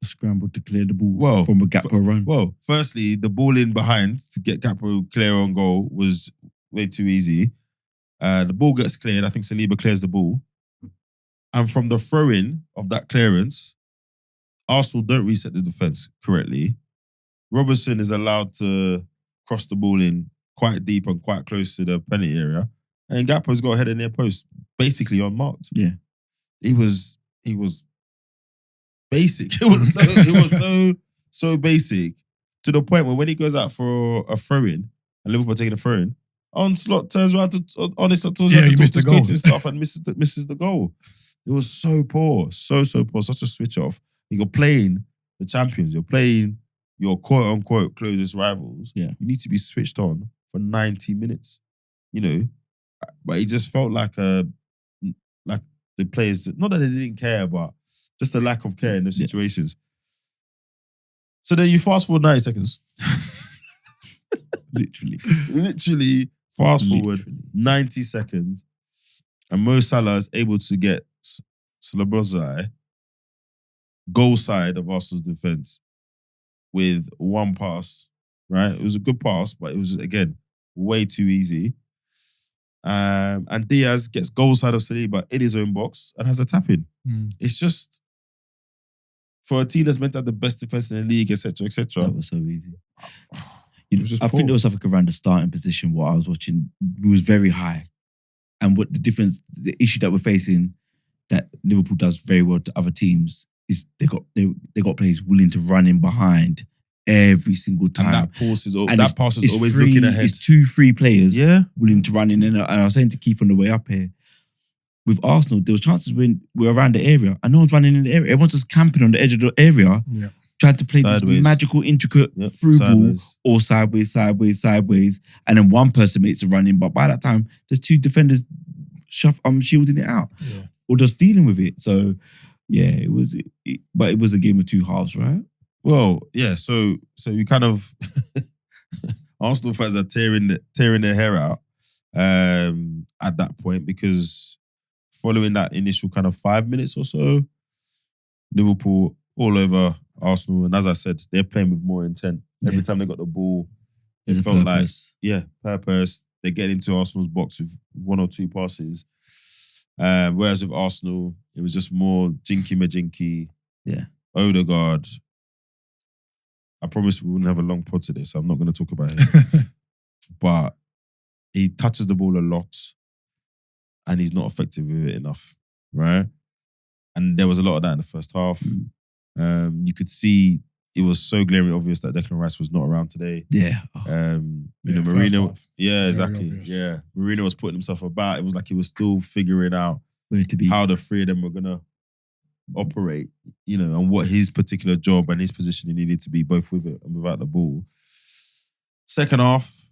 scrambled to clear the ball from a Gakpo run. Well, firstly, the ball in behind to get Gakpo clear on goal was way too easy. The ball gets cleared. I think Saliba clears the ball. And from the throw-in of that clearance, Arsenal don't reset the defence correctly. Robertson is allowed to cross the ball in quite deep and quite close to the penalty area. And Gakpo's got a header near post, basically unmarked. Yeah. He was basic. It was so basic to the point where when he goes out for a throw-in and Liverpool taking a throw-in, Onslaught turns around to talk to his stuff and misses the goal. It was so poor, so poor, such a switch off. You're playing the champions, you're playing your quote unquote closest rivals. Yeah. You need to be switched on for 90 minutes. But it just felt like the players, not that they didn't care, but just a lack of care in those situations. So then you fast forward 90 seconds. Literally fast forward 90 seconds, and Mo Salah is able to get Slabozai goal side of Arsenal's defence with one pass, right? It was a good pass, but it was, again, way too easy. And Diaz gets goal side of Saliba in his own box and has a tap in. It's just for a team that's meant to have the best defense in the league, etc., etc. That was so easy. I think there was something around the starting position. What I was watching was very high, and what the issue that we're facing, that Liverpool does very well to other teams, is they got players willing to run in behind every single time. And that pass is always looking ahead. It's 2-3 players willing to run in. And I was saying to Keith on the way up here, with Arsenal, there was chances when we're around the area and no one's running in the area. Everyone's just camping on the edge of the area, trying to play sideways. This magical, intricate through ball or sideways. And then one person makes a run in. But by that time, there's 2 defenders shielding it out or just dealing with it. So, it was a game of 2 halves, right? Well, yeah. So you kind of Arsenal fans are tearing their hair out at that point, because following that initial kind of 5 minutes or so, Liverpool all over Arsenal, and as I said, they're playing with more intent. Every time they got the ball, it felt purpose. Purpose. They get into Arsenal's box with 1 or 2 passes. Whereas with Arsenal, it was just more jinky-majinky. Odegaard. I promise we wouldn't have a long pod today, so I'm not going to talk about him. But he touches the ball a lot and he's not effective with it enough, right? And there was a lot of that in the first half. You could see it was so glaringly obvious that Declan Rice was not around today. Mourinho. Exactly. Mourinho was putting himself about. It was like he was still figuring out how the 3 of them were going to operate, and what his particular job and his position he needed to be, both with it and without the ball. Second half,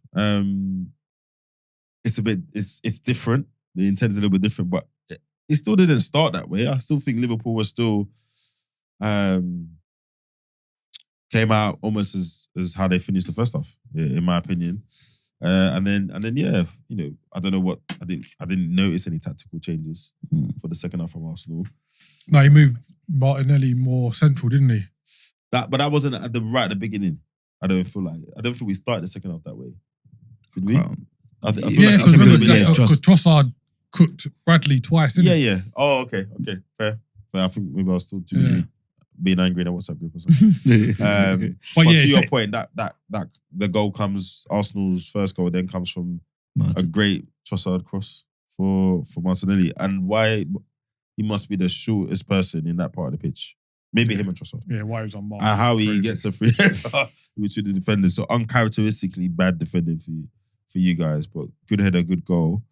it's different. The intent is a little bit different, but it still didn't start that way. I still think Liverpool was still came out almost as how they finished the first half, in my opinion. And then I don't know what I didn't notice any tactical changes for the second half from Arsenal. No, he moved Martinelli more central, didn't he? But that wasn't at the beginning. I don't think we started the second half that way. Did we? Because Trossard cooked Bradley twice, didn't he? Yeah. Oh, okay, fair. I think maybe I was still too busy being angry in a WhatsApp group or something. But to your point, that the goal comes, Arsenal's first goal then comes from a great Trossard cross for Martinelli. And why he must be the shortest person in that part of the pitch. Maybe him and Trossard. Yeah, why he was on Mark. And how he gets a free between the defenders. So uncharacteristically bad defending for you guys, but good header, good goal.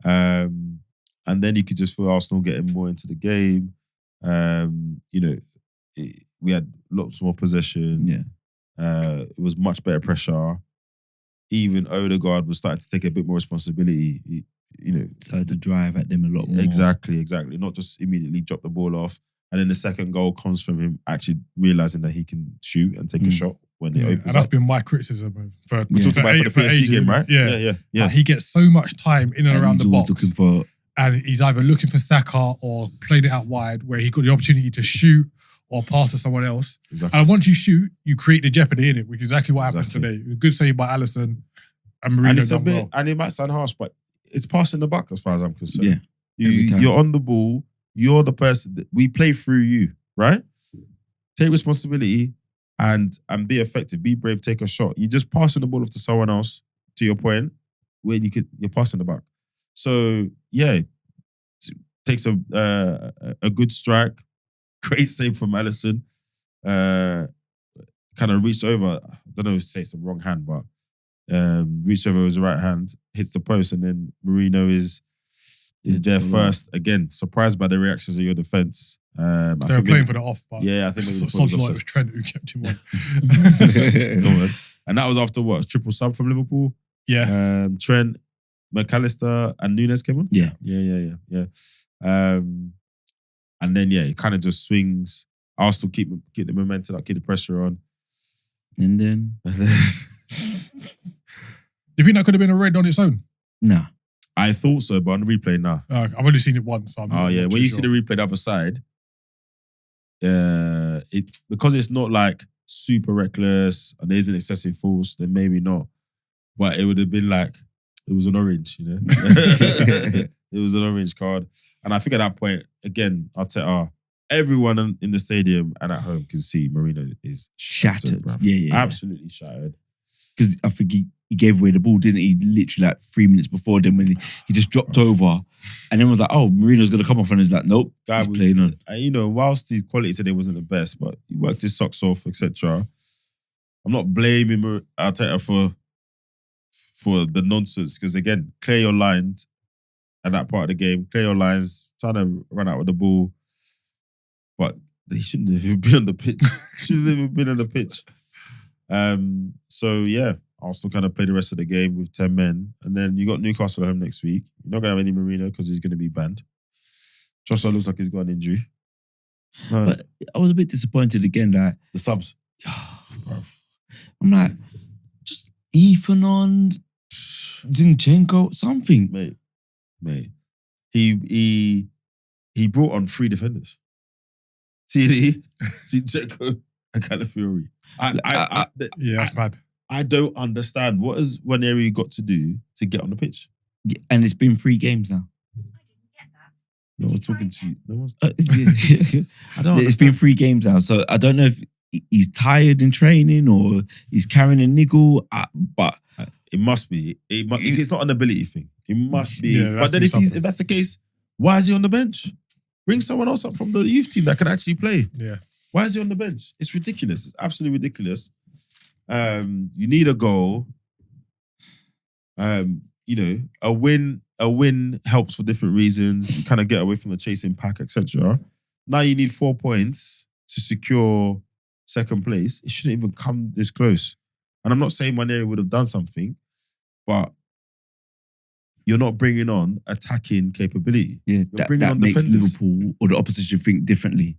And then you could just feel Arsenal getting more into the game. We had lots more possession. It was much better pressure. Even Odegaard was starting to take a bit more responsibility. Started to drive at them a lot more. Exactly. Not just immediately drop the ball off. And then the second goal comes from him actually realising that he can shoot and take a shot when it opens and that's been my criticism for we talked about it for the PSG game, right? Yeah. He gets so much time in and around the box. Looking for, and he's either looking for Saka or playing it out wide where he got the opportunity to shoot or pass to someone else. Exactly. And once you shoot, you create the jeopardy in it, which is exactly what happened today. Good save by Alisson and Mourinho. And it might sound harsh, but it's passing the buck as far as I'm concerned. Yeah. You're on the ball. You're the person that we play through you, right? Take responsibility and be effective. Be brave. Take a shot. You're just passing the ball off to someone else. To your point, when you're passing the buck. So takes a good strike. Great save from Alisson. Kind of reached over. I don't know if say it's the wrong hand, but reached over with his right hand, hits the post, and then Mourinho is there first. Again, surprised by the reactions of your defence. They were playing for the off, but I think maybe it was Trent who kept him on. And that was after what? Triple sub from Liverpool? Yeah. Trent, McAllister, and Nunes came on? Yeah. And then it kind of just swings. Arsenal keep the momentum up, keep the pressure on. And then you think that could have been a red on its own? Nah. I thought so, but on the replay, nah. I've only seen it once. So when you see the replay the other side, because it's not like super reckless and there isn't excessive force, then maybe not. But it would have been like, It was an orange, you know. It was an orange card. And I think at that point, again, Arteta, everyone in the stadium and at home can see Mourinho is Shattered. bruv. Yeah. Absolutely shattered. Because I think he gave away the ball, didn't he? Literally like 3 minutes before then when he just dropped over and then was like, oh, Mourinho's going to come off, and he's like, nope, he's playing on. You know, whilst his quality today wasn't the best, but he worked his socks off, etc. I'm not blaming Arteta for the nonsense, because again, clear your lines at that part of the game, clear your lines, trying to run out with the ball. But they shouldn't have even been on the pitch. Shouldn't have even been on the pitch. So yeah, Arsenal kind of play the rest of the game with 10 men. And then you got Newcastle at home next week. You're not going to have any Mourinho because he's going to be banned. Trossard looks like he's got an injury. No. But I was a bit disappointed again that The subs. I'm like, just Ethan on, Zinchenko, something. Mate. He brought on 3 defenders. TD, Zinchenko, and Calafiori. That's bad. I don't understand. What has Ranieri got to do to get on the pitch? Yeah, and it's been 3 games now. I didn't get that. No one's talking to you. No one's. I don't It's been 3 games now, so I don't know if he's tired in training or he's carrying a niggle. But It must be. It's not an ability thing. It must be. Yeah, but then if that's the case, why is he on the bench? Bring someone else up from the youth team that can actually play. Yeah. Why is he on the bench? It's ridiculous. It's absolutely ridiculous. You need a goal. You know, a win helps for different reasons. You kind of get away from the chasing pack, etc. Now you need 4 points to secure second place. It shouldn't even come this close. And I'm not saying Ranieri would have done something, but you're not bringing on attacking capability. yeah, that makes defenders. Liverpool or the opposition think differently.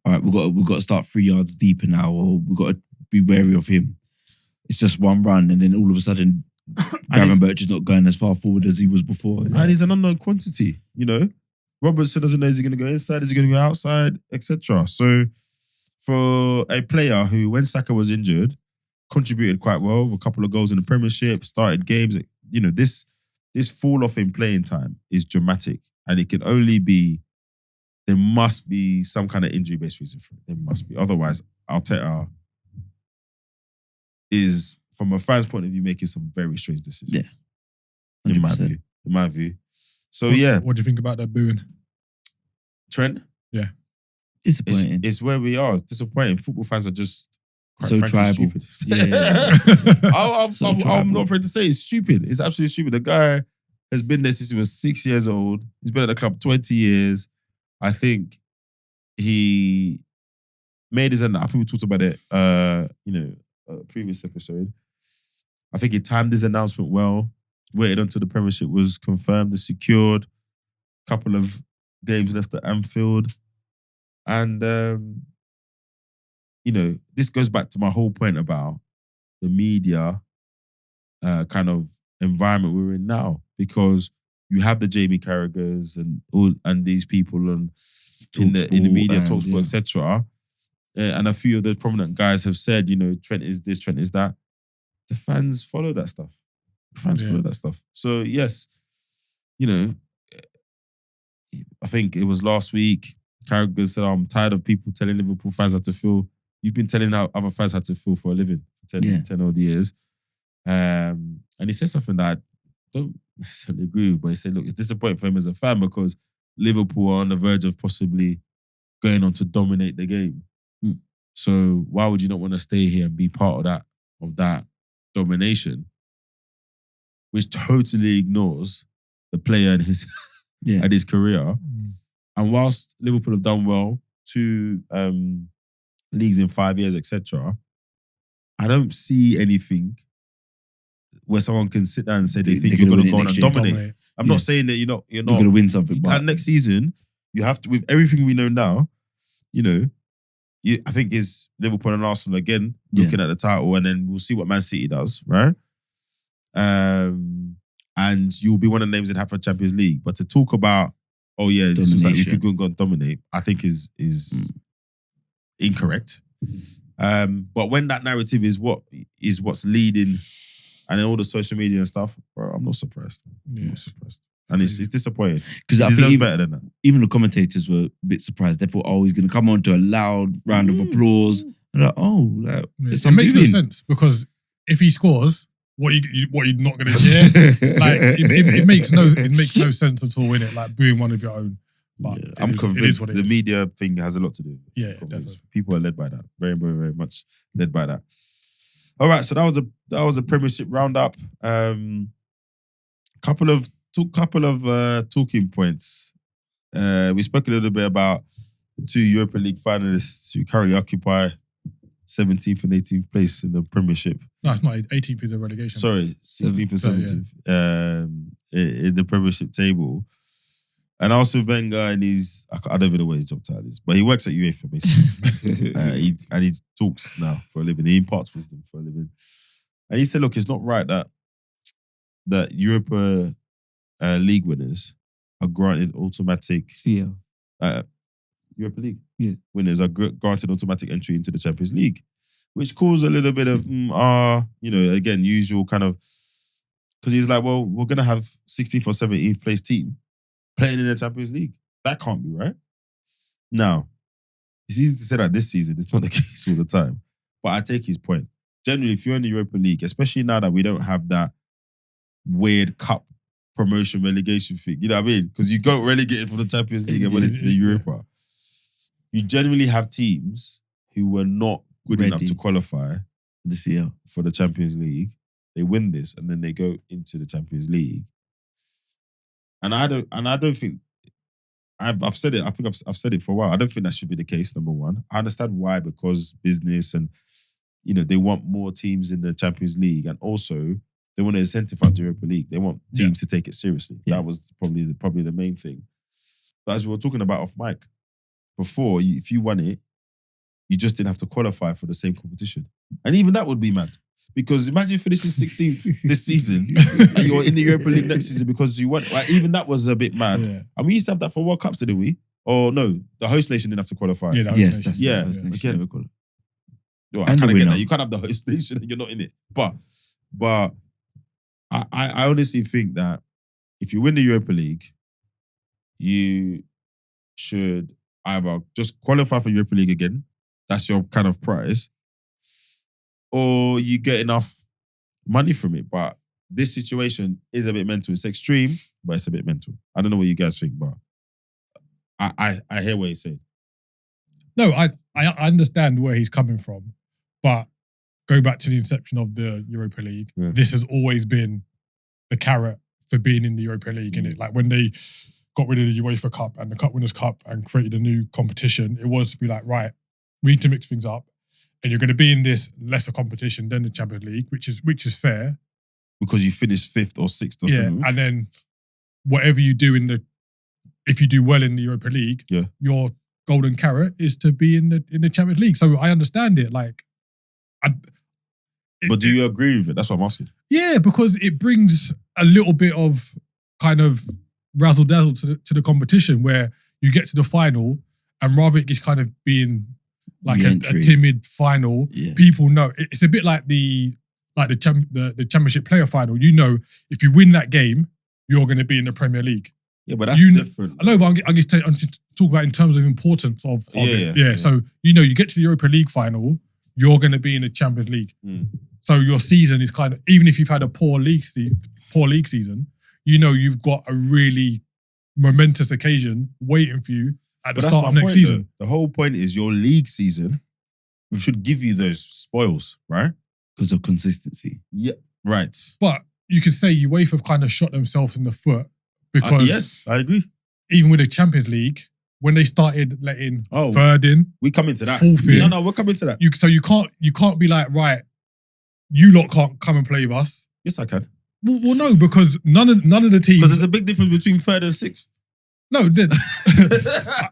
All right, we've got to start 3 yards deeper now, or we've got to be wary of him. It's just one run, and then all of a sudden, Gravenberch is not going as far forward as he was before. And he's an unknown quantity, you know. Robertson doesn't know is he going to go inside, is he going to go outside, etc. So for a player who, when Saka was injured, contributed quite well, with a couple of goals in the Premiership, started games, you know, this fall off in playing time is dramatic, and it can only be, there must be some kind of injury-based reason for it. There must be. Otherwise, Arteta is, from a fan's point of view, making some very strange decisions. Yeah. In 100%. my view. So yeah. What do you think about that booing? Trent? Yeah. Disappointing. It's where we are. It's disappointing. Football fans are just quite So frankly tribal. stupid. Yeah. I'm not afraid to say it's stupid. It's absolutely stupid. The guy has been there since he was 6 years old. He's been at the club 20 years. I think he made his end. I think we talked about it, previous episode. I think he timed his announcement well. Waited until the Premiership was confirmed and secured. Couple of games left at Anfield. And, this goes back to my whole point about the media kind of environment we're in now. Because you have the Jamie Carragers and these people in the media, Talksport, etc. And a few of those prominent guys have said, Trent is this, Trent is that. The fans follow that stuff. Follow that stuff. So yes, I think it was last week, Carragher said, I'm tired of people telling Liverpool fans how to feel. You've been telling other fans how to feel for a living for 10 odd years. And he said something that I don't necessarily agree with, but he said, look, it's disappointing for him as a fan because Liverpool are on the verge of possibly going on to dominate the game. So why would you not want to stay here and be part of that domination, which totally ignores the player and his and his career. And whilst Liverpool have done well, 2 leagues in 5 years, etc., I don't see anything where someone can sit down and say they think you're going to go on and dominate. I'm not saying that you're not going to win something. But next season, you have to, with everything we know now, I think is Liverpool and Arsenal again looking at the title, and then we'll see what Man City does, right? And you'll be one of the names that have a Champions League. But to talk about, this was like we could go and dominate, I think is incorrect. But when that narrative is what's leading And then all the social media and stuff, bro, I'm not surprised. I'm not surprised. And it's disappointing. Because I He think deserves better than that. even the commentators were a bit surprised. They thought, oh, he's going to come on to a loud round of applause. And like, oh, like, it makes no sense because if he scores, what you're not going to cheer? Like it makes no sense at all, innit? Like booing one of your own. But I'm convinced the is. media thing has a lot to do. Yeah, definitely. People are led by that. Very, very, very much led by that. All right, so that was a Premiership roundup. Couple of talking points. We spoke a little bit about the two Europa League finalists who currently occupy 17th and 18th place in the Premiership. No, it's not 18th in the relegation. Sorry, 16th and 17th in the Premiership table. And also Wenger and I don't even know what his job title is, but he works at UEFA basically. he talks now for a living. He imparts wisdom for a living. And he said, look, it's not right that Europa League winners are granted automatic... CL. Europa League winners are granted automatic entry into the Champions League, which caused a little bit of, again, usual kind of... Because he's like, well, we're going to have 16th or 17th place team playing in the Champions League. That can't be right. Now, it's easy to say that this season, it's not the case all the time. But I take his point. Generally, if you're in the Europa League, especially now that we don't have that weird cup promotion relegation thing, you know what I mean? Because you got relegated from the Champions League and went into the Europa. You generally have teams who were not good enough to qualify the CL for the Champions League. They win this and then they go into the Champions League. And I don't think I've said it. I think I've said it for a while. I don't think that should be the case. Number one, I understand why, because business and they want more teams in the Champions League, and also they want to incentivize the Europa League. They want teams to take it seriously. Yeah. That was probably the main thing. But as we were talking about off mic before, if you won it, you just didn't have to qualify for the same competition, and even that would be mad. Because imagine finishing 16th this season and you're in the Europa League next season because you won. Like, even that was a bit mad. Yeah. And we used to have that for World Cups, didn't we? Or no, the host nation didn't have to qualify. Yeah, yes, that's the host nation. I kind of get that. You can't have the host nation and you're not in it. But I honestly think that if you win the Europa League, you should either just qualify for Europa League again. That's your kind of prize. Or you get enough money from it. But this situation is a bit mental. It's extreme, but it's a bit mental. I don't know what you guys think, but I hear what he's saying. No, I understand where he's coming from, but go back to the inception of the Europa League. Yeah. This has always been the carrot for being in the Europa League, innit? Like when they got rid of the UEFA Cup and the Cup Winners' Cup and created a new competition, it was to be like, right, we need to mix things up. And you're going to be in this lesser competition than the Champions League, which is fair. Because you finished 5th or 6th or 7th. And then whatever you do if you do well in the Europa League, your golden carrot is to be in the Champions League. So I understand it. But do you agree with it? That's what I'm asking. Yeah, because it brings a little bit of kind of razzle dazzle to the competition where you get to the final and rather it just kind of being like a timid final. Yes. People know it's a bit like the championship player final. If you win that game, you're going to be in the Premier League. Yeah, but that's different. I know, but I'm just talking about in terms of importance of it. Yeah. So you get to the Europa League final, you're going to be in the Champions League. Mm. So your season is kind of, even if you've had a poor league season, you've got a really momentous occasion waiting for you at the start of next season. The whole point is your league season should give you those spoils, right? Because of consistency. Yeah, right. But you could say UEFA have kind of shot themselves in the foot because... yes, I agree. Even with the Champions League, when they started letting third in... We come into that. Fourth in. No, we're coming to that. So you can't be like, right, you lot can't come and play with us. Yes, I can. Well, no, because none of the teams... Because there's a big difference between 3rd and 6th. No,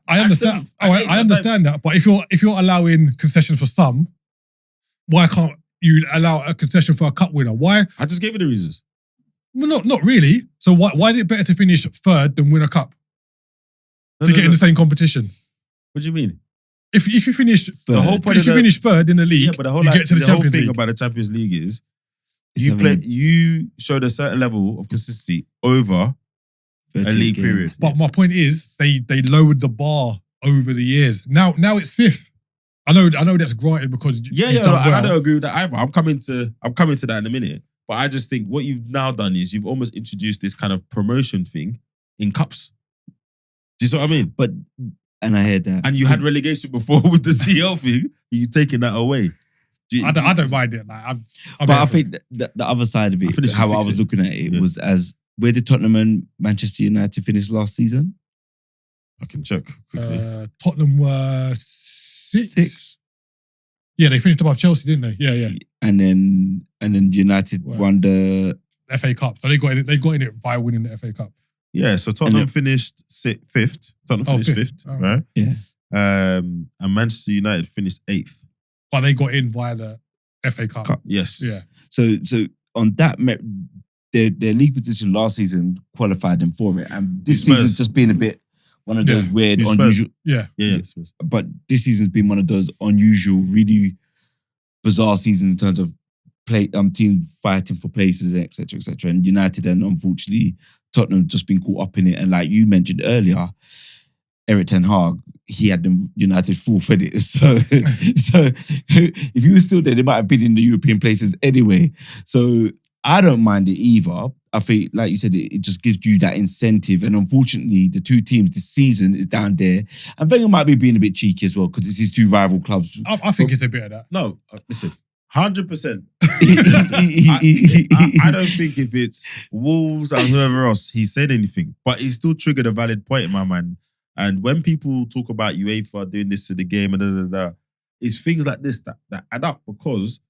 I understand. I understand that. But if you're allowing concessions for some, why can't you allow a concession for a cup winner? Why? I just gave you the reasons. Well, not really. So why is it better to finish 3rd than win a cup to get in the same competition? What do you mean? If you finish third, finish 3rd in the league, but you get to the Champions League. The whole thing about the Champions League is You showed a certain level of consistency over a league period. But my point is, they lowered the bar over the years. Now it's fifth. I know that's granted because you've done well. I don't agree with that either. I'm coming to that in a minute. But I just think what you've now done is you've almost introduced this kind of promotion thing in cups. Do you see what I mean? And I heard that. And you had relegation before with the CL thing. You're taking that away. I don't mind it. Like, I think the other side of it, how I was looking at it, was as where did Tottenham and Manchester United finish last season? I can check quickly. Tottenham were sixth. Yeah, they finished above Chelsea, didn't they? Yeah. And then United won the FA Cup. So they got in it via winning the FA Cup. Yeah, so Tottenham finished fifth. Tottenham finished fifth, right? Yeah. And Manchester United finished eighth. But they got in via the FA Cup. Yes. Yeah. So on that, their league position last season qualified them for it, and this season's just been a bit one of those weird, unusual. Yeah. But this season's been one of those unusual, really bizarre seasons in terms of teams fighting for places, etc., etc. And United, and unfortunately, Tottenham just been caught up in it. And like you mentioned earlier, Erik ten Hag, he had them United fourth in it. So if he was still there, they might have been in the European places anyway. So I don't mind it either. I think, like you said, it just gives you that incentive. And unfortunately, the two teams this season is down there. And Wenger might be being a bit cheeky as well because it's his two rival clubs. I think it's a bit of that. No, listen, 100%. I don't think if it's Wolves and whoever else, he said anything. But he still triggered a valid point in my mind. And when people talk about UEFA doing this to the game and it's things like this that add up, because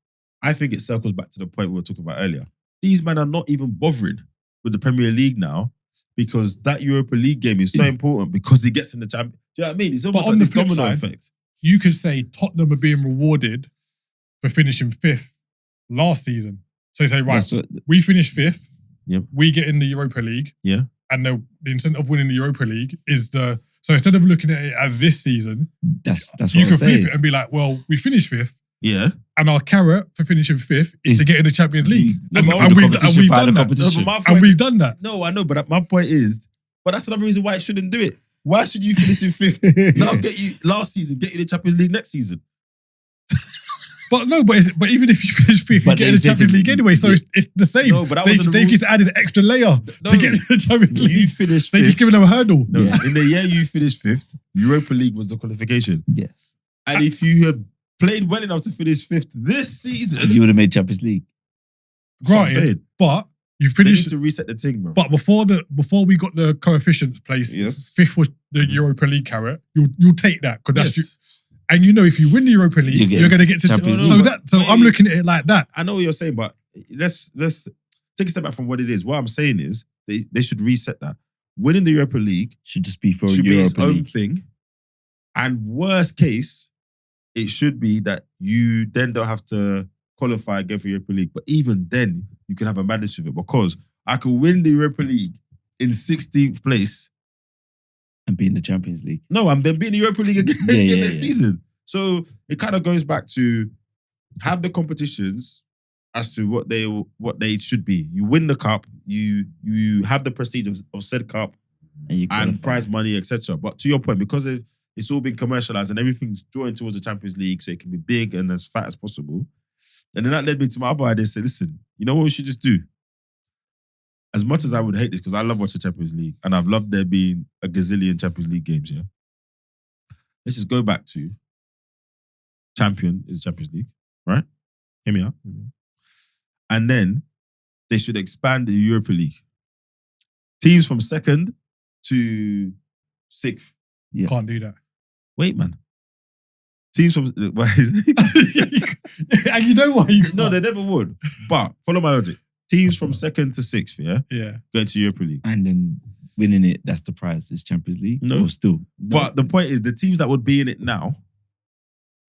I think it circles back to the point we were talking about earlier. These men are not even bothering with the Premier League now because that Europa League game is so important because he gets in the champion. Do you know what I mean? It's almost like this domino effect. You could say Tottenham are being rewarded for finishing fifth last season. So you say, right, we finished fifth. Yep. We get in the Europa League. Yeah. And the incentive of winning the Europa League is so instead of looking at it as this season, that's what you can flip it and be like, well, we finished fifth. Yeah. And our carrot for finishing fifth is to get in the Champions League. And we've done that. No, I know, but my point is, but that's another reason why it shouldn't do it. Why should you finish in fifth? Now get you last season, get you the Champions League next season. But even if you finish fifth, you get in the Champions League anyway, so it's the same. No, but they've just added an extra layer to get to the Champions League. You finished fifth. They've just given them a hurdle. No, in the year you finished fifth, Europa League was the qualification. Yes. And if you had played well enough to finish fifth this season, you would have made Champions League. Granted, but you finished to reset the thing, bro. But before we got the coefficients placed, fifth was the Europa League carrot. You'll take that because that's you. And if you win the Europa League, you're going to get to Champions League. So I'm looking at it like that. I know what you're saying, but let's take a step back from what it is. What I'm saying is they should reset that. Winning the Europa League should just be for should Europa be its own League thing. And worst case, it should be that you then don't have to qualify again for Europa League. But even then, you can have a madness with it because I could win the Europa League in 16th place and be in the Champions League. No, and then be in the Europa League again next season. So it kind of goes back to have the competitions as to what they should be. You win the cup, you have the prestige of said cup and prize money, etc. But to your point, because it's all been commercialized and everything's drawing towards the Champions League, so it can be big and as fat as possible. And then that led me to my other idea. Say, listen, you know what we should just do? As much as I would hate this, because I love watching Champions League and I've loved there being a gazillion Champions League games, yeah? Let's just go back to champion is Champions League, right? Hear me out. And then they should expand the Europa League. Teams from 2nd to 6th. Yeah. Can't do that. Wait, man. Teams from... And you know why you... No, they never would. But follow my logic. Teams from 2nd to 6th, yeah? Yeah. Going to Europa League. And then winning it, that's the prize. It's Champions League. No. Or still. No. But the point is, the teams that would be in it now,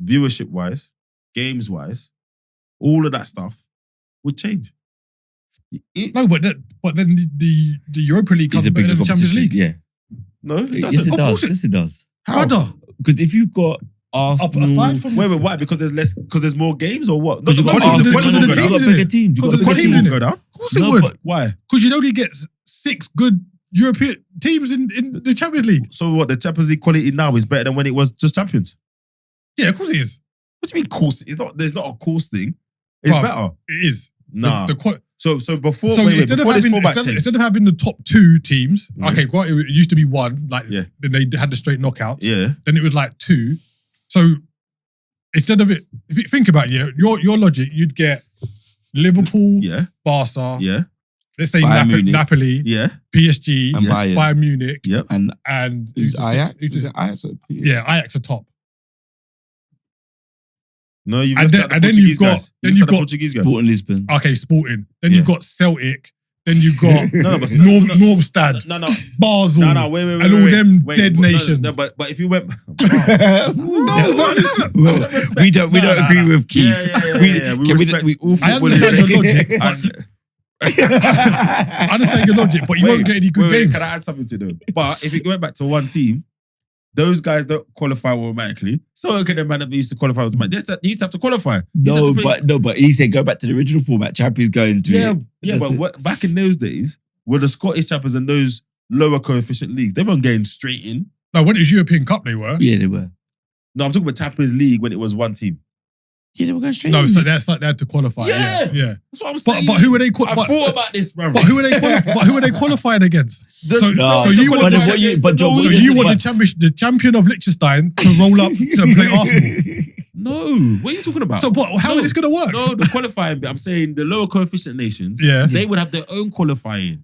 viewership-wise, games-wise, all of that stuff would change. But then the Europa League comes better than the Champions League. Yeah. No, it doesn't. Yes, it does. Yes, it does. How? Because if you've got Arsenal. from Wait, why? Because there's less. Because there's more games or what? Because you've got Arsenal, Arsenal, because of the you've got teams, bigger innit? teams. You've got Because of bigger the teams, teams. innit? Go down. Of course it No, would. but- Why? Because you'd only get 6 good European teams in the Champions League. So what? The Champions League quality now is better than when it was just champions. Yeah, of course it is. What do you mean course? It's not. There's not a course thing. It's Bruv, better. It is. Nah. So before. So Instead instead of having the top 2 teams, Yeah. okay, quite, it used to be 1, like Yeah. then they had the straight knockouts. Yeah. Then it was like 2. So instead of it, if you think about it, your logic, you'd get Liverpool, Yeah. Barca, Yeah. let's say Bayern Munich. Napoli, Yeah. PSG, And Bayern. Bayern Munich, Yep. And who's the Ajax? sixth- who's Is the- it Ajax? yeah, Ajax are top. No, you've And left then- out the and then Portuguese you've got- guys. then left you've out the got Portuguese guys. Sporting Lisbon. Okay, Sporting. Then Yeah. you've got Celtic. Then you've got No, but Normstad, No. Basel, No, wait, and all them dead no, nations. No, but if you went, Well, we don't agree with Keith. Yeah. We Can respect we all I football. understand your logic, And- but I understand your logic, but you won't get any good games. Can I add something to them? But if you go back to one team, those guys don't qualify automatically. So can the man that used to qualify automatically? You used to have to qualify. But he said go back to the original format. Champions go into it. Yeah, That's but back in those days, were the Scottish champions and those lower coefficient leagues, they weren't getting straight in. No, when it was European Cup, they were. Yeah, they were. No, I'm talking about Champions League when it was one team. Yeah, they were going straight. No, in. so that's like they had to qualify. Yeah. Yeah. That's what I'm saying. But who are they? I thought about this, bro. But who are they? But who are they qualifying against? The- So, No, so you but want what you- but John, so what you you- want the champion of Liechtenstein to roll up to play Arsenal? No, what are you talking about? So, but how No. is this going to work? No, the qualifying bit. I'm saying the lower coefficient nations, Yeah. they would have their own qualifying.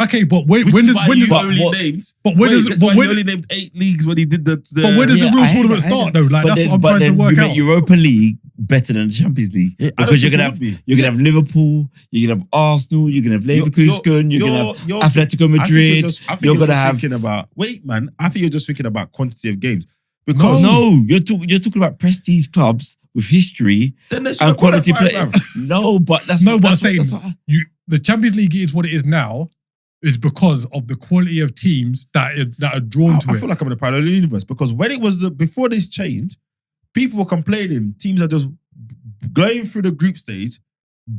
Okay, but when Which does is why when you does only what- named. but when does That's but why when he only named 8 leagues when he did the. but when does the Yeah, real I hate tournament it, I hate start it. though? Like that's what I'm trying to then work you out. make Europa League better than the Champions League I don't because you're think gonna it have would be. you're gonna have Liverpool, you're gonna have Arsenal, you're gonna have Leverkusen, you're gonna have Atletico Madrid. I think You're you're gonna just have thinking about. Wait, man. I think you're just thinking about quantity of games because no, you're talking about prestige clubs with history then they should and have quality play. qualified, bruv. No, but that's No, what, but that's, I'm what, saying the Champions League is what it is now is because of the quality of teams that are drawn to I it. feel like I'm in a parallel universe because when it was before this change, people were complaining. Teams are just going through the group stage,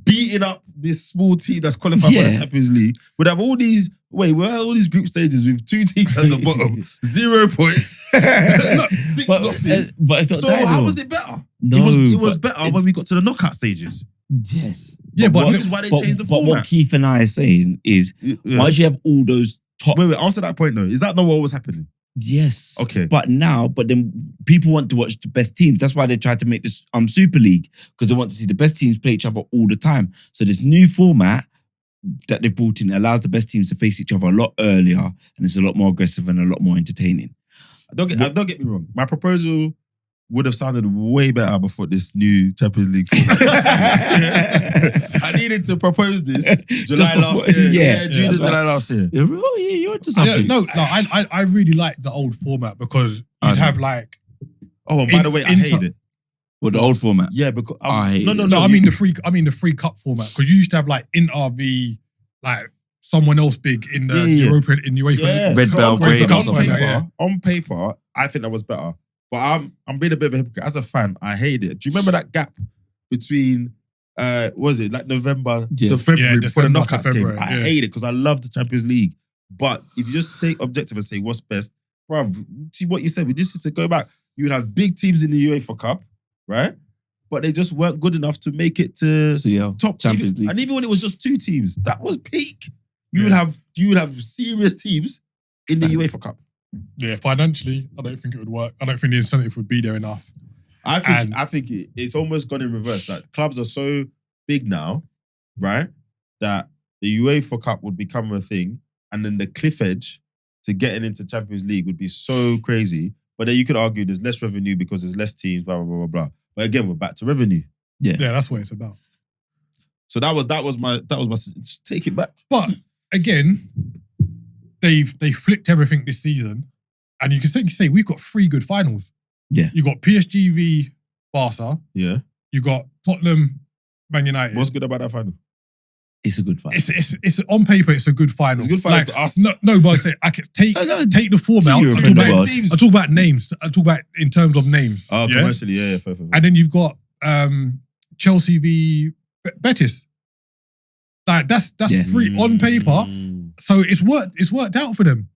beating up this small team that's qualified for Yeah. the Champions League. Would have all these all these group stages with 2 teams at the bottom, 0 points, 6 losses. but it's not So that how though. was it better? No, it was but better when we got to the knockout stages. Yes. Yeah, but This is why they changed the But what format. Keith and I are saying is, Yeah. once you have all those top, Wait, answer that point though. Is that not what was happening? yes, Okay. but then people want to watch the best teams. That's why they tried to make this Super League because they want to see the best teams play each other all the time. So this new format that they've brought in allows the best teams to face each other a lot earlier, and it's a lot more aggressive and a lot more entertaining. Don't get me wrong. My proposal would have sounded way better before this new Champions League format. I needed to propose this July Just last before- year. yeah. June or Yeah. July last year. Oh yeah, you're just Yeah, no, I really like the old format because I you'd know. have like Oh, and by the way, I hate it. Well, the old format. Yeah, because I hate no, it. I mean the free cup format because you used to have like Inter v like someone else big in the Yeah. European in UEFA. Yeah. Red So Belgrade or on something paper, like that, yeah. on paper, I think that was better. But I'm being a bit of a hypocrite. As a fan, I hate it. Do you remember that gap between was it like November to February Yeah, before the December to knockouts came? February, I yeah. hate it because I love the Champions League. But if you just take objective and say what's best, bruv, see what you said, we just need to go back. You would have big teams in the UEFA Cup, right? But they just weren't good enough to make it to CL, top Champions League. And even when it was just 2 teams, that was peak. You would have serious teams in the UEFA Cup. Yeah, financially, I don't think it would work. I don't think the incentive would be there enough. I think it's almost gone in reverse. Like clubs are so big now, right? That the UEFA Cup would become a thing, and then the cliff edge to getting into Champions League would be so crazy. But then you could argue there's less revenue because there's less teams, blah blah blah blah blah. But again, we're back to revenue. Yeah, that's what it's about. So that was my just take it back. But again, they flipped everything this season, and you can say we've got 3 good finals. Yeah. You got PSG v Barca. Yeah. You got Tottenham, Man United. What's good about that final? It's a good final. It's on paper. It's a good final. It's a good final to us. No, but I say I can take the form out. Europe I and the world. talk about names. I talk about in terms of names. Oh, yeah? commercially, yeah, fair. And then you've got Chelsea v Betis. Like that's free on paper. So it's worked out for them.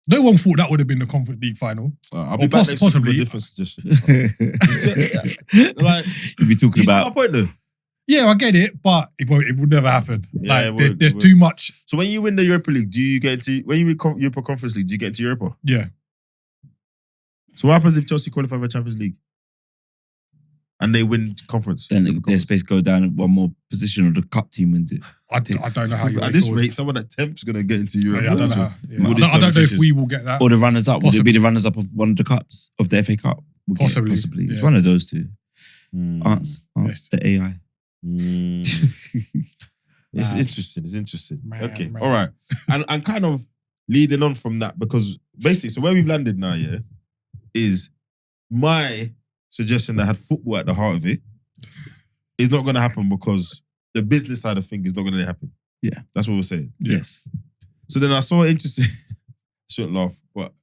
No one thought that would have been the Conference League final. I'll be back next week with a different suggestion. Like, You'll be talking about. My point though. Yeah, I get it, but it would never happen. Yeah, like, there's too much. So when you win the Europa League, do you get into when you win Europa Conference League? Do you get into Europa? Yeah. So what happens if Chelsea qualify for Champions League and they win conference? Then their space go down one more position, or the cup team wins it. I don't know how you at this rate, someone at 10th is going to get into Europe. Yeah, I don't know. I don't know if we will get that. Or the runners up. Would it be the runners up of one of the cups of the FA Cup? We'll Possibly. Possibly. Yeah. It's one of those two. Answer the AI. It's interesting. Okay, all right. And kind of leading on from that, because basically, so where we've landed now, yeah, is my suggestion that had football at the heart of it is not going to happen because the business side of things is not going to happen. Yeah. That's what we're saying. Yes. So then I saw an interesting, I shouldn't laugh, but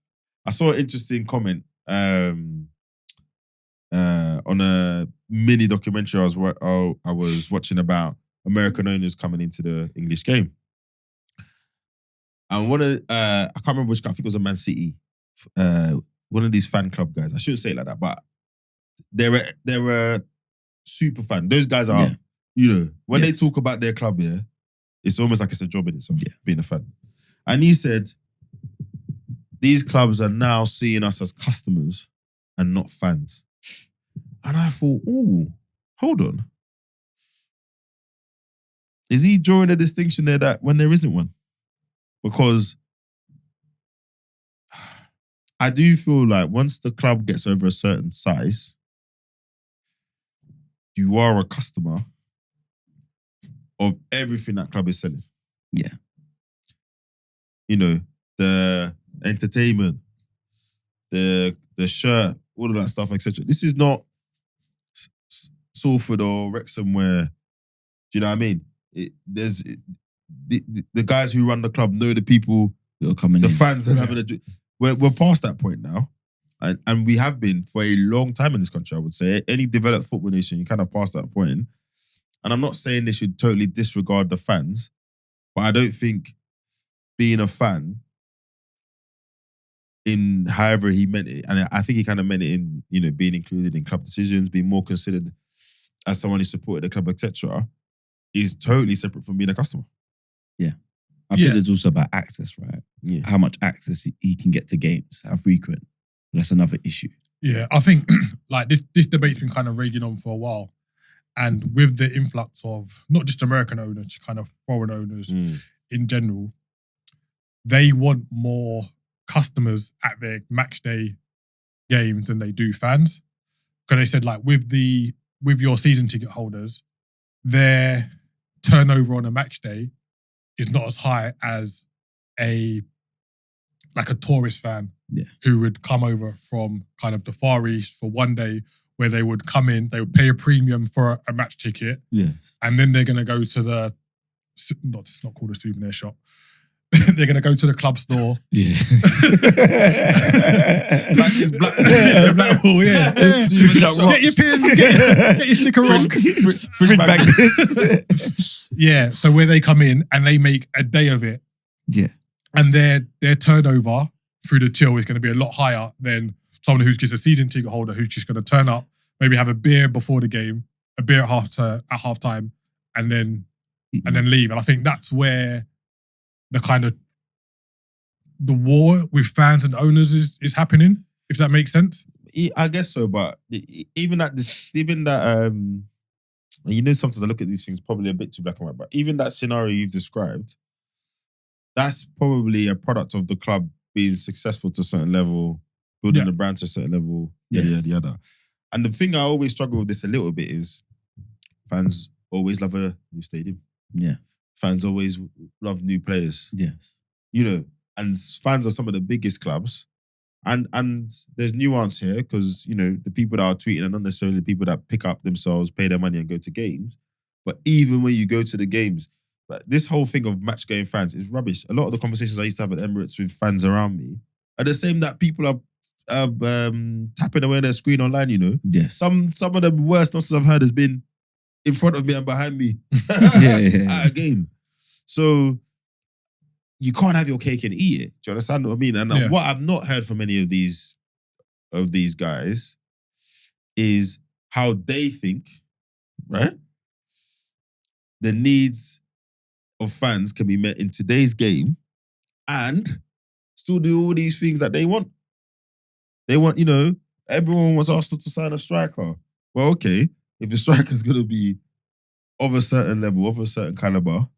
I saw an interesting comment on a mini documentary I was watching about American owners coming into the English game. And I can't remember which guy, I think it was a Man City, one of these fan club guys. I shouldn't say it like that, but they're a super fan. Those guys are, when they talk about their club, it's almost like it's a job in itself, being a fan. And he said, these clubs are now seeing us as customers and not fans. And I thought, ooh, hold on. Is he drawing a distinction there that when there isn't one? Because I do feel like once the club gets over a certain size, you are a customer of everything that club is selling. Yeah. You know, the entertainment, the shirt, all of that stuff, etc. This is not Salford or Wrexham where, do you know what I mean? The guys who run the club know the people, the fans and having a drink. We're past that point now. And we have been for a long time in this country, I would say. Any developed football nation, you kind of past that point. And I'm not saying they should totally disregard the fans, but I don't think being a fan in however he meant it, and I think he kind of meant it in, you know, being included in club decisions, being more considered as someone who supported the club, etc., is totally separate from being a customer. Yeah. I think it's also about access, right? Yeah. How much access he can get to games, how frequent. That's another issue. Yeah, I think like this debate's been kind of raging on for a while. And with the influx of not just American owners, kind of foreign owners in general, they want more customers at their match day games than they do fans. Because they said like with your season ticket holders, their turnover on a match day is not as high as a tourist fan who would come over from kind of the Far East for one day, where they would come in, they would pay a premium for a match ticket, and then they're going to go to it's not called a souvenir shop. They're going to go to the club store. Yeah. Like it's black. Blackpool, Get your pins, get your sticker on. Fridge magnets. Yeah, so where they come in and they make a day of it. Yeah. And their turnover through the till is going to be a lot higher than someone who's just a season ticket holder who's just going to turn up, maybe have a beer before the game, a beer at half time, and then leave. And I think that's where the war with fans and owners is happening, if that makes sense. I guess so, but even that, you know, sometimes I look at these things probably a bit too black and white, but even that scenario you've described, that's probably a product of the club being successful to a certain level, building the brand to a certain level, yada. And the thing I always struggle with this a little bit is fans always love a new stadium. Yeah. Fans always love new players. Yes. You know, and fans are some of the biggest clubs. And there's nuance here because, you know, the people that are tweeting are not necessarily the people that pick up themselves, pay their money and go to games. But even when you go to the games, like, this whole thing of match-going fans is rubbish. A lot of the conversations I used to have at Emirates with fans around me are the same that people are tapping away on their screen online, you know? Yes. Some of the worst nonsense I've heard has been in front of me and behind me at a game. So you can't have your cake and eat it. Do you understand what I mean? And what I've not heard from any of these guys is how they think, right? The needs of fans can be met in today's game and still do all these things that they want. They want, you know, everyone wants Arsenal to sign a striker. Well, okay, if the striker's going to be of a certain level, of a certain caliber,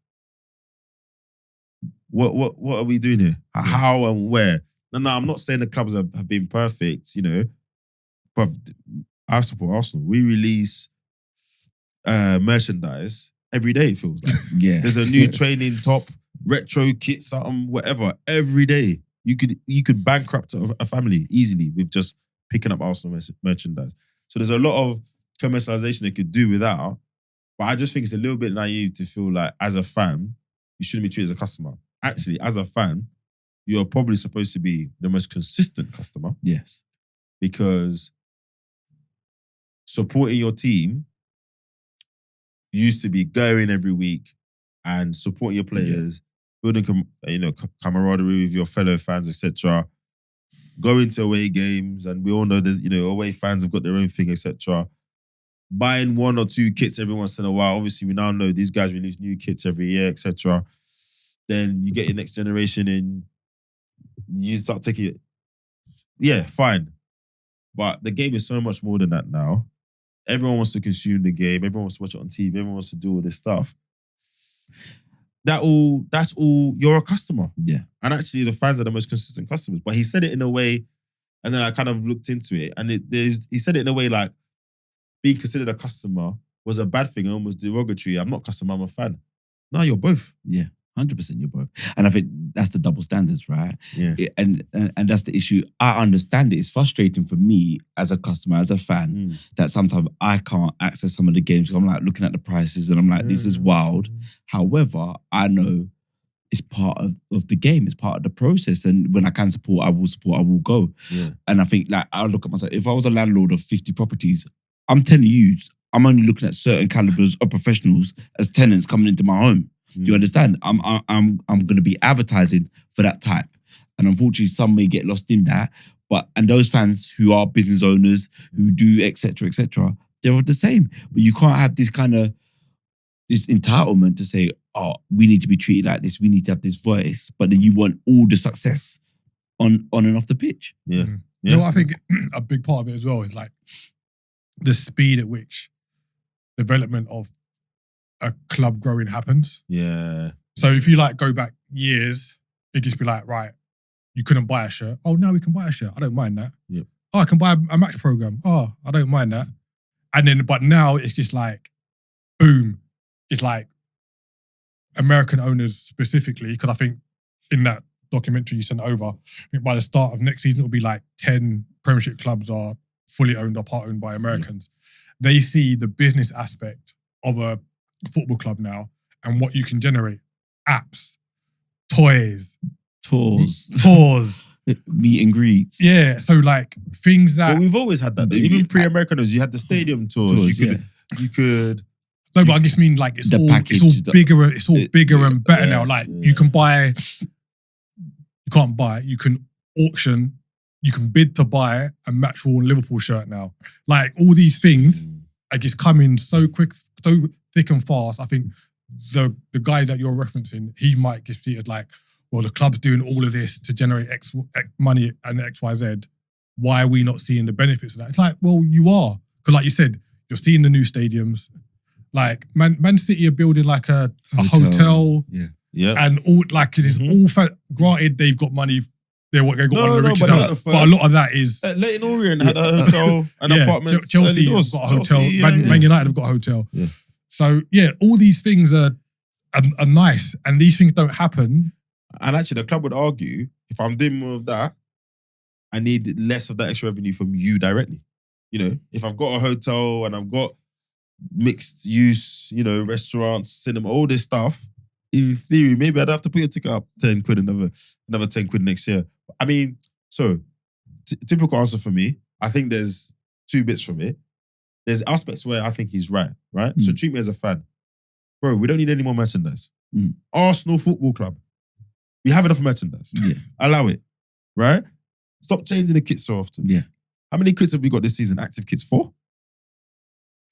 what are we doing here? How and where? No, I'm not saying the clubs have been perfect, you know, but I support Arsenal. We release merchandise every day, it feels like. Yeah. There's a new training top, retro kit, something, whatever, every day. You could bankrupt a family easily with just picking up Arsenal merchandise. So there's a lot of commercialization they could do without. But I just think it's a little bit naive to feel like, as a fan, you shouldn't be treated as a customer. Actually, as a fan, you're probably supposed to be the most consistent customer. Yes. Because supporting your team used to be going every week and supporting your players, building camaraderie with your fellow fans, etc. Going to away games, and we all know there's, you know, away fans have got their own thing, etc. Buying 1 or 2 kits every once in a while. Obviously, we now know these guys release new kits every year, etc. Then you get your next generation in, you start taking it. Yeah, fine. But the game is so much more than that now. Everyone wants to consume the game. Everyone wants to watch it on TV. Everyone wants to do all this stuff. That's all. You're a customer. Yeah. And actually, the fans are the most consistent customers. But he said it in a way, and then I kind of looked into it, and he said it in a way like being considered a customer was a bad thing and almost derogatory. I'm not a customer, I'm a fan. No, you're both. Yeah. 100% you're both. And I think that's the double standards, right? Yeah. And that's the issue. I understand it. It's frustrating for me as a customer, as a fan, that sometimes I can't access some of the games. I'm like looking at the prices and I'm like, this is wild. However, I know it's part of the game. It's part of the process. And when I can support, I will go. Yeah. And I think like, I look at myself, if I was a landlord of 50 properties, I'm telling you, I'm only looking at certain calibers of professionals as tenants coming into my home. Do you understand? I'm going to be advertising for that type, and unfortunately, some may get lost in that. And those fans who are business owners who do etc., they're the same. But you can't have this kind of this entitlement to say, "Oh, we need to be treated like this. We need to have this voice." But then you want all the success on and off the pitch. Yeah. Mm. You know what I think a big part of it as well is like the speed at which development of a club growing happens. Yeah. So if you like go back years, it just be like, right, you couldn't buy a shirt. Oh, now we can buy a shirt. I don't mind that. Yep. Oh, I can buy a match program. Oh, I don't mind that. And then, but now it's just like, boom. It's like American owners specifically, because I think in that documentary you sent over, I think by the start of next season, it'll be like 10 Premiership clubs are fully owned or part owned by Americans. Yeah. They see the business aspect of a football club now and what you can generate. Apps, tours, meet and greets. Yeah, so like things that... But we've always had that. Even pre-Americanos, you had the stadium tours. You could... No, but I just mean like it's all bigger and better now. Like you can buy... You can't buy, you can auction, you can bid to buy a match worn Liverpool shirt now. Like all these things are just coming so quick, so thick and fast. I think the guy that you're referencing, he might just see it like, well, the club's doing all of this to generate X money and X, Y, Z. Why are we not seeing the benefits of that? It's like, well, you are. Because like you said, you're seeing the new stadiums. Like Man City are building like a hotel. Yeah. And all like it is all granted they've got money. They've got one of the richest out, but a lot of that is Leighton Orient had a hotel and apartments. Chelsea have got a hotel. Man United have got a hotel. Yeah. So yeah, all these things are nice, and these things don't happen. And actually, the club would argue if I'm doing more of that, I need less of that extra revenue from you directly. You know, if I've got a hotel and I've got mixed use, restaurants, cinema, all this stuff. In theory, maybe I'd have to put your ticket up 10 quid, another 10 quid next year. I mean, so typical answer for me, I think there's two bits from it. There's aspects where I think he's right? So treat me as a fan. Bro, we don't need any more merchandise. Arsenal Football Club. We have enough merchandise. Yeah. Allow it. Right? Stop changing the kits so often. Yeah. How many kits have we got this season? Active kits? 4?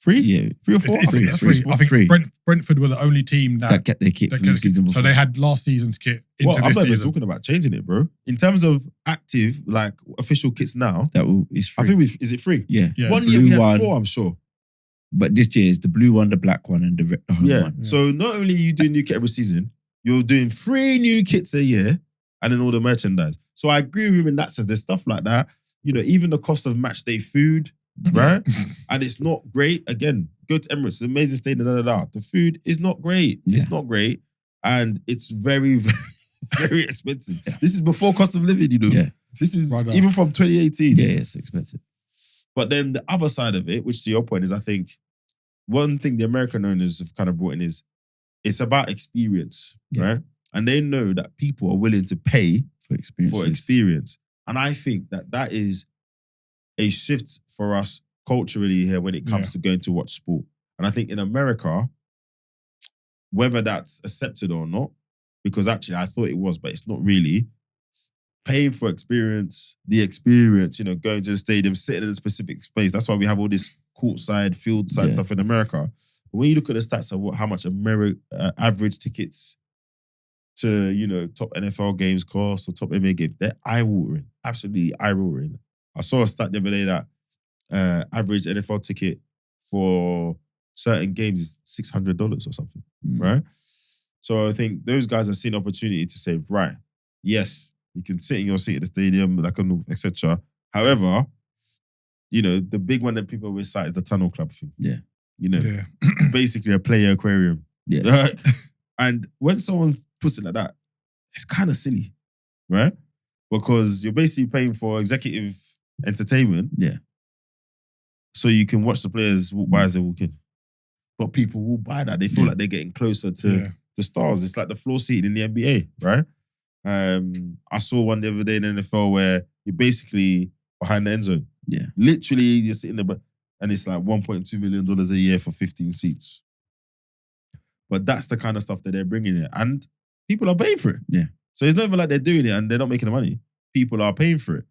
3? Yeah. 3 or 4? It's free. I think Brentford were the only team that kept their kit from the season before. So they had last season's kit into I'm this not even season. talking about changing it, bro. In terms of active, like official kits now, It's free. I think is it free? Yeah. 1 year we had 4, I'm sure. But this year is the blue one, the black one, and the home one. Yeah. So not only are you doing new kit every season, you're doing 3 new kits a year and then all the merchandise. So I agree with him in that sense. There's stuff like that. Even the cost of match day food, right? And it's not great. Again, go to Emirates, it's an amazing stadium, The food is not great. Yeah. It's not great. And it's very, very, very expensive. This is before cost of living, Yeah. This is Right on. even from 2018. Yeah, it's expensive. But then the other side of it, which to your point is, I think, one thing the American owners have kind of brought in is it's about experience, right? And they know that people are willing to pay For experience. And I think that is a shift for us culturally here when it comes to going to watch sport. And I think in America, whether that's accepted or not, because actually I thought it was, but it's not really, paying for the experience, going to the stadium, sitting in a specific space. That's why we have all this courtside, field side stuff in America. But when you look at the stats of how much average tickets to, top NFL games cost or top NBA games, they're eye-watering, absolutely eye-watering. I saw a stat the other day that average NFL ticket for certain games is $600 or something, right? So I think those guys are seeing opportunity to say, right, yes, you can sit in your seat at the stadium, etc. However, the big one that people always cite is the Tunnel Club thing. Yeah. Basically a player aquarium. Yeah. And when someone puts it like that, it's kind of silly, right? Because you're basically paying for executive entertainment. Yeah. So you can watch the players walk by as they walk in. But people will buy that. They feel like they're getting closer to the stars. It's like the floor seating in the NBA, right? I saw one the other day in the NFL where you're basically behind the end zone. Yeah. Literally, you're sitting there, and it's like $1.2 million a year for 15 seats. But that's the kind of stuff that they're bringing in. And people are paying for it. Yeah. So it's not even like they're doing it and they're not making the money. People are paying for it.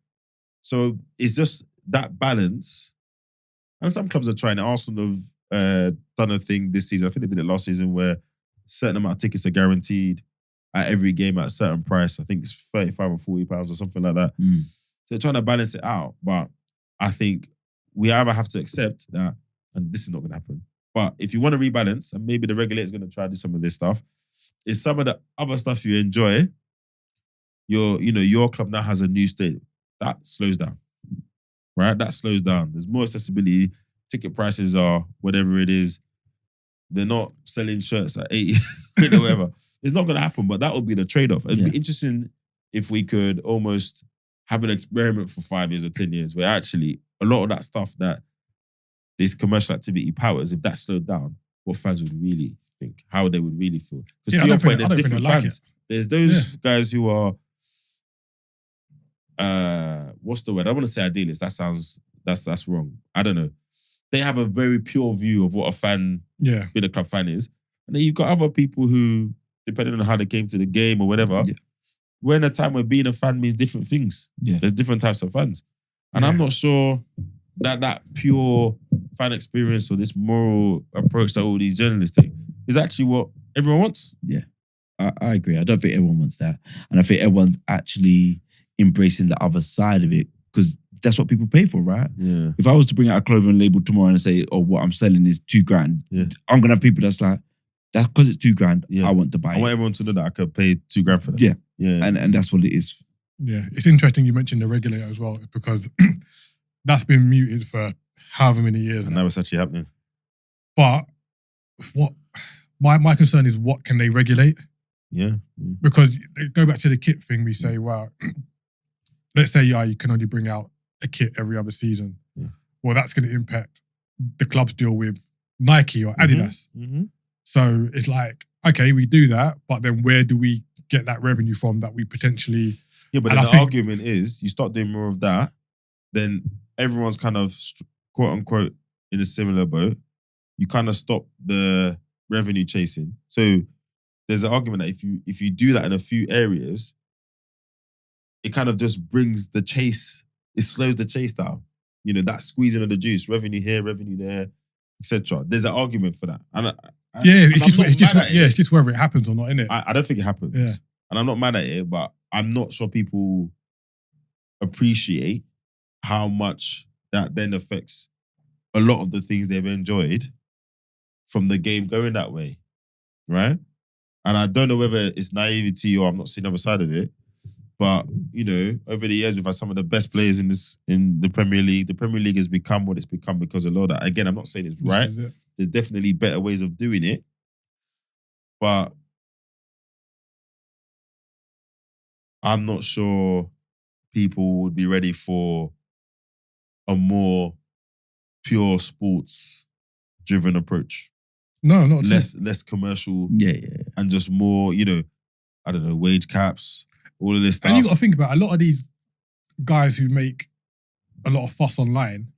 So it's just that balance. And some clubs are trying it. Arsenal have done a thing this season. I think they did it last season where a certain amount of tickets are guaranteed at every game at a certain price. I think it's 35 or 40 pounds or something like that. So they're trying to balance it out. But I think we either have to accept that, and this is not going to happen, but if you want to rebalance, and maybe the regulator's going to try to do some of this stuff, is some of the other stuff you enjoy, your club now has a new stadium. That slows down, right? That slows down. There's more accessibility. Ticket prices are whatever it is. They're not selling shirts at 80 quid or whatever. It's not going to happen, but that would be the trade-off. It'd be interesting if we could almost have an experiment for 5 years or 10 years where actually a lot of that stuff that this commercial activity powers, if that slowed down, what fans would really think, how they would really feel. Because to your point, there's different fans. There's those guys who are, what's the word? I want to say idealists. That sounds, that's wrong. I don't know. They have a very pure view of what a fan, being a club fan is. And then you've got other people who, depending on how they came to the game or whatever, we're in a time where being a fan means different things. Yeah. There's different types of fans. And I'm not sure that pure fan experience or this moral approach that all these journalists take is actually what everyone wants. Yeah, I agree. I don't think everyone wants that. And I think everyone's actually embracing the other side of it because that's what people pay for, right? Yeah. If I was to bring out a clothing label tomorrow and say, oh, what I'm selling is $2,000, I'm going to have people that's like, that's because it's $2,000, I want to buy it. I want everyone to know that I could pay $2,000 for that. Yeah. Yeah. And that's what it is. Yeah. It's interesting you mentioned the regulator as well because that's been muted for however many years now it's actually happening. But what my concern is what can they regulate? Yeah. Because go back to the kit thing, we say, wow, let's say you can only bring out a kit every other season. Yeah. Well, that's going to impact the clubs deal with Nike or Adidas. So it's like, okay, we do that, but then where do we get that revenue from that we potentially... Yeah, but then the argument is, you start doing more of that, then everyone's kind of, quote unquote, in a similar boat. You kind of stop the revenue chasing. So there's an argument that if you do that in a few areas, it kind of just brings the chase, it slows the chase down. You know, that squeezing of the juice, revenue here, revenue there, etc. There's an argument for that. It's just whether it happens or not, innit? I don't think it happens. Yeah. And I'm not mad at it, but I'm not sure people appreciate how much that then affects a lot of the things they've enjoyed from the game going that way, right? And I don't know whether it's naivety or I'm not seeing the other side of it, but, you know, over the years we've had some of the best players in the Premier League. The Premier League has become what it's become because of a lot of that. Again, I'm not saying it's right. There's definitely better ways of doing it, but I'm not sure people would be ready for a more pure sports-driven approach. No, not less commercial. Yeah. And just more, you know, I don't know, wage caps, all of this stuff. And you got to think about a lot of these guys who make a lot of fuss online.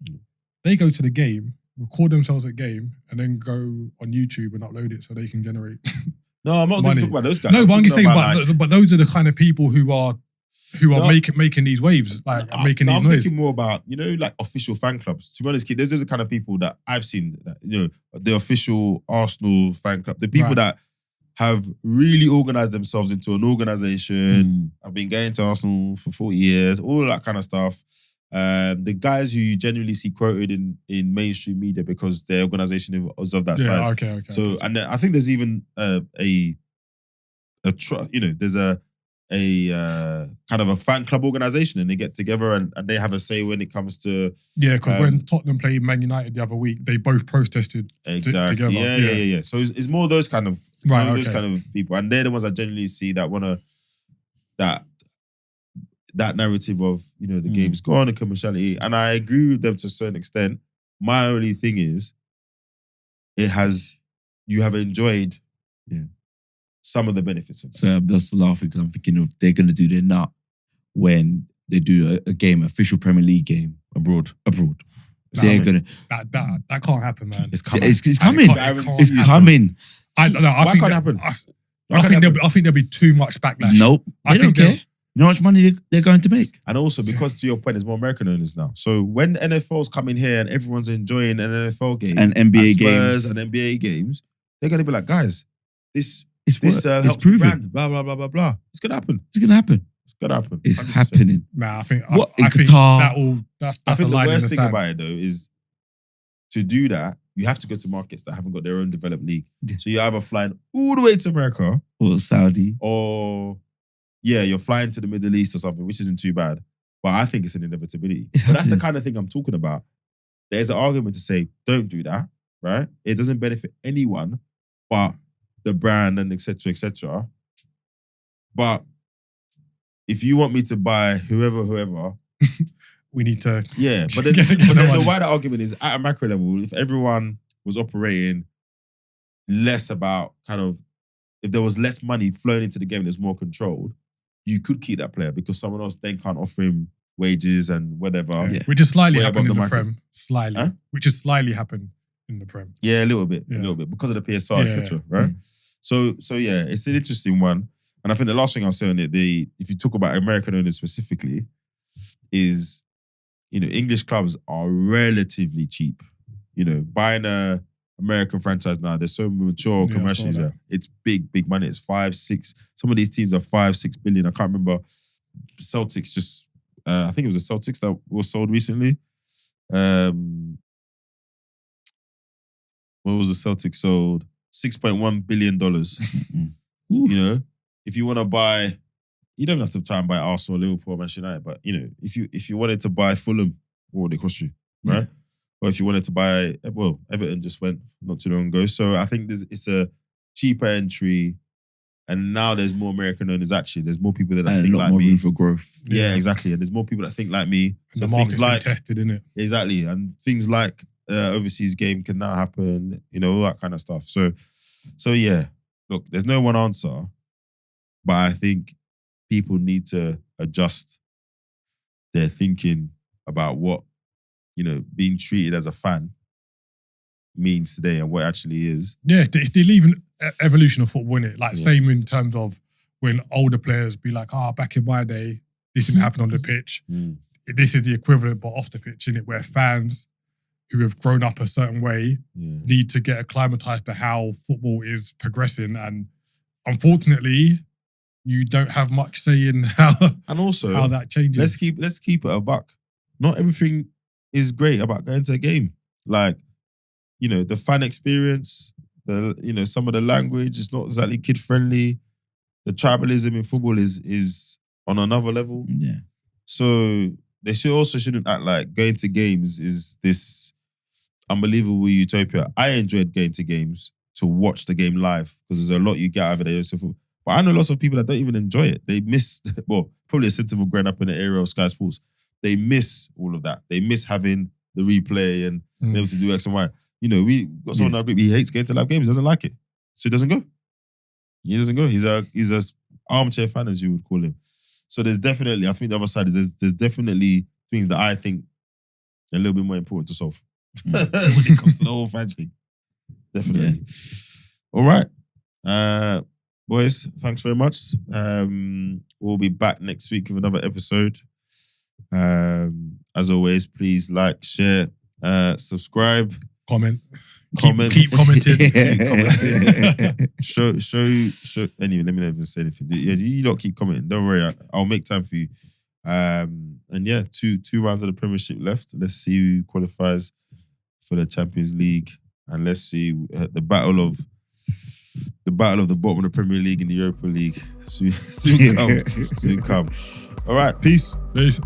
They go to the game, record themselves at game, and then go on YouTube and upload it so they can generate. No, I'm not talking about those guys. No, but I'm saying, but those are the kind of people who are making these waves, making these noises. I'm thinking more about, you know, like official fan clubs. To be honest, Keet, those are the kind of people that I've seen, that, you know, the official Arsenal fan club, the people that have really organised themselves into an organisation. I've been going to Arsenal for 40 years, all that kind of stuff. The guys who you genuinely see quoted in mainstream media because their organisation is of that size. Okay. So, and I think there's even there's a kind of a fan club organisation, and they get together and they have a say when it comes to... Yeah, because when Tottenham played Man United the other week, they both protested together. Yeah. So it's more those kind of those kind of people, and they're the ones I genuinely see that want to that narrative of, you know, the game's gone and commerciality, and I agree with them to a certain extent. My only thing is, you have enjoyed some of the benefits of that. So I'm just laughing because I'm thinking of they're going to do their nut when they do a game, official Premier League game abroad. They're going to... That can't happen, man. It's coming. It's coming. I don't know. Why can't it happen? I think there'll be too much backlash. Nope. They don't care. You know how much money they're going to make? And also, because to your point, there's more American owners now. So when NFL's coming here and everyone's enjoying an NFL game and NBA games and NBA games, they're going to be like, guys, this it's helps proven. the brand, blah, blah, blah, blah, blah. It's going to happen. It's going to happen. It's going to happen. It's 100%. happening. Nah, I think Qatar. That's I think a the line in the worst thing sand. about it, though, is to do that, you have to go to markets that haven't got their own developed league. Yeah. So you're either flying all the way to America Or Saudi. or... Yeah, you're flying to the Middle East or something, which isn't too bad. But I think it's an inevitability. It's But that's the happening. kind of thing I'm talking about. There's an argument to say, don't do that, right? It doesn't benefit anyone but the brand and et cetera, But if you want me to buy whoever, We need to... yeah. But then, the wider argument is, at a macro level, if everyone was operating less about kind of, if there was less money flowing into the game and it was more controlled, you could keep that player because someone else then can't offer him wages and whatever. Yeah. Which is slightly Way happened above in the the market. Prem. Slightly. Huh? Which has slightly happened in the Prem. Yeah, a little bit, Yeah. because of the PSR, etc. Right? So yeah, it's an interesting one. And I think the last thing I'll say on it, if you talk about American owners specifically, is, you know, English clubs are relatively cheap. You know, buying a American franchise now, they're so mature Yeah, commercially. I saw that. It's big money. It's 5, 6. Some of these teams are 5-6 billion. I can't remember. Celtics just, I think it was the Celtics that was sold recently. What was the Celtics sold? $6.1 billion. You know, if you want to buy, you don't have to try and buy Arsenal, Liverpool, Manchester United, but, you know, if you wanted to buy Fulham, what would it cost you, right? Yeah. Or if you wanted to buy, well, Everton just went not too long ago. So I think it's a cheaper entry, and now there's more American owners. Actually, there's more people that And think a lot like more me. room for growth. Yeah, exactly. And there's more people that think like me. And So the things market's been like tested, innit? exactly, and things like overseas game can now happen, all that kind of stuff. So yeah, look, there's no one answer, but I think people need to adjust their thinking about what, being treated as a fan means today and what it actually is. Yeah, it's the even evolution of football, innit? Like, same in terms of when older players be like, back in my day, this didn't happen on the pitch. This is the equivalent, but off the pitch, innit? Where fans who have grown up a certain way need to get acclimatized to how football is progressing. And unfortunately, you don't have much say in how that changes. Let's keep it a buck. Not everything is great about going to a game. Like, the fan experience, some of the language is not exactly kid friendly. The tribalism in football is on another level. Yeah. So they shouldn't act like going to games is this unbelievable utopia. I enjoyed going to games to watch the game live because there's a lot you get out of it. But I know lots of people that don't even enjoy it. They miss, probably a symptom of growing up in the era of Sky Sports. They miss all of that. They miss having the replay and being able to do X and Y. We got someone in our group, he hates going to live games, he doesn't like it. So he doesn't go. He doesn't go. He's a armchair fan, as you would call him. So there's definitely, I think the other side is there's definitely things that I think are a little bit more important to solve when it comes to the whole fan thing. Definitely. Yeah. All right. Boys, thanks very much. We'll be back next week with another episode. As always, please like, share, subscribe. Comment. Keep commenting. Show. Anyway, let me not even say anything. Yeah, you don't keep commenting. Don't worry, I'll make time for you. And yeah, two rounds of the Premiership left. Let's see who qualifies for the Champions League, and let's see the battle of the bottom of the Premier League and the Europa League soon come. All right, peace. Peace.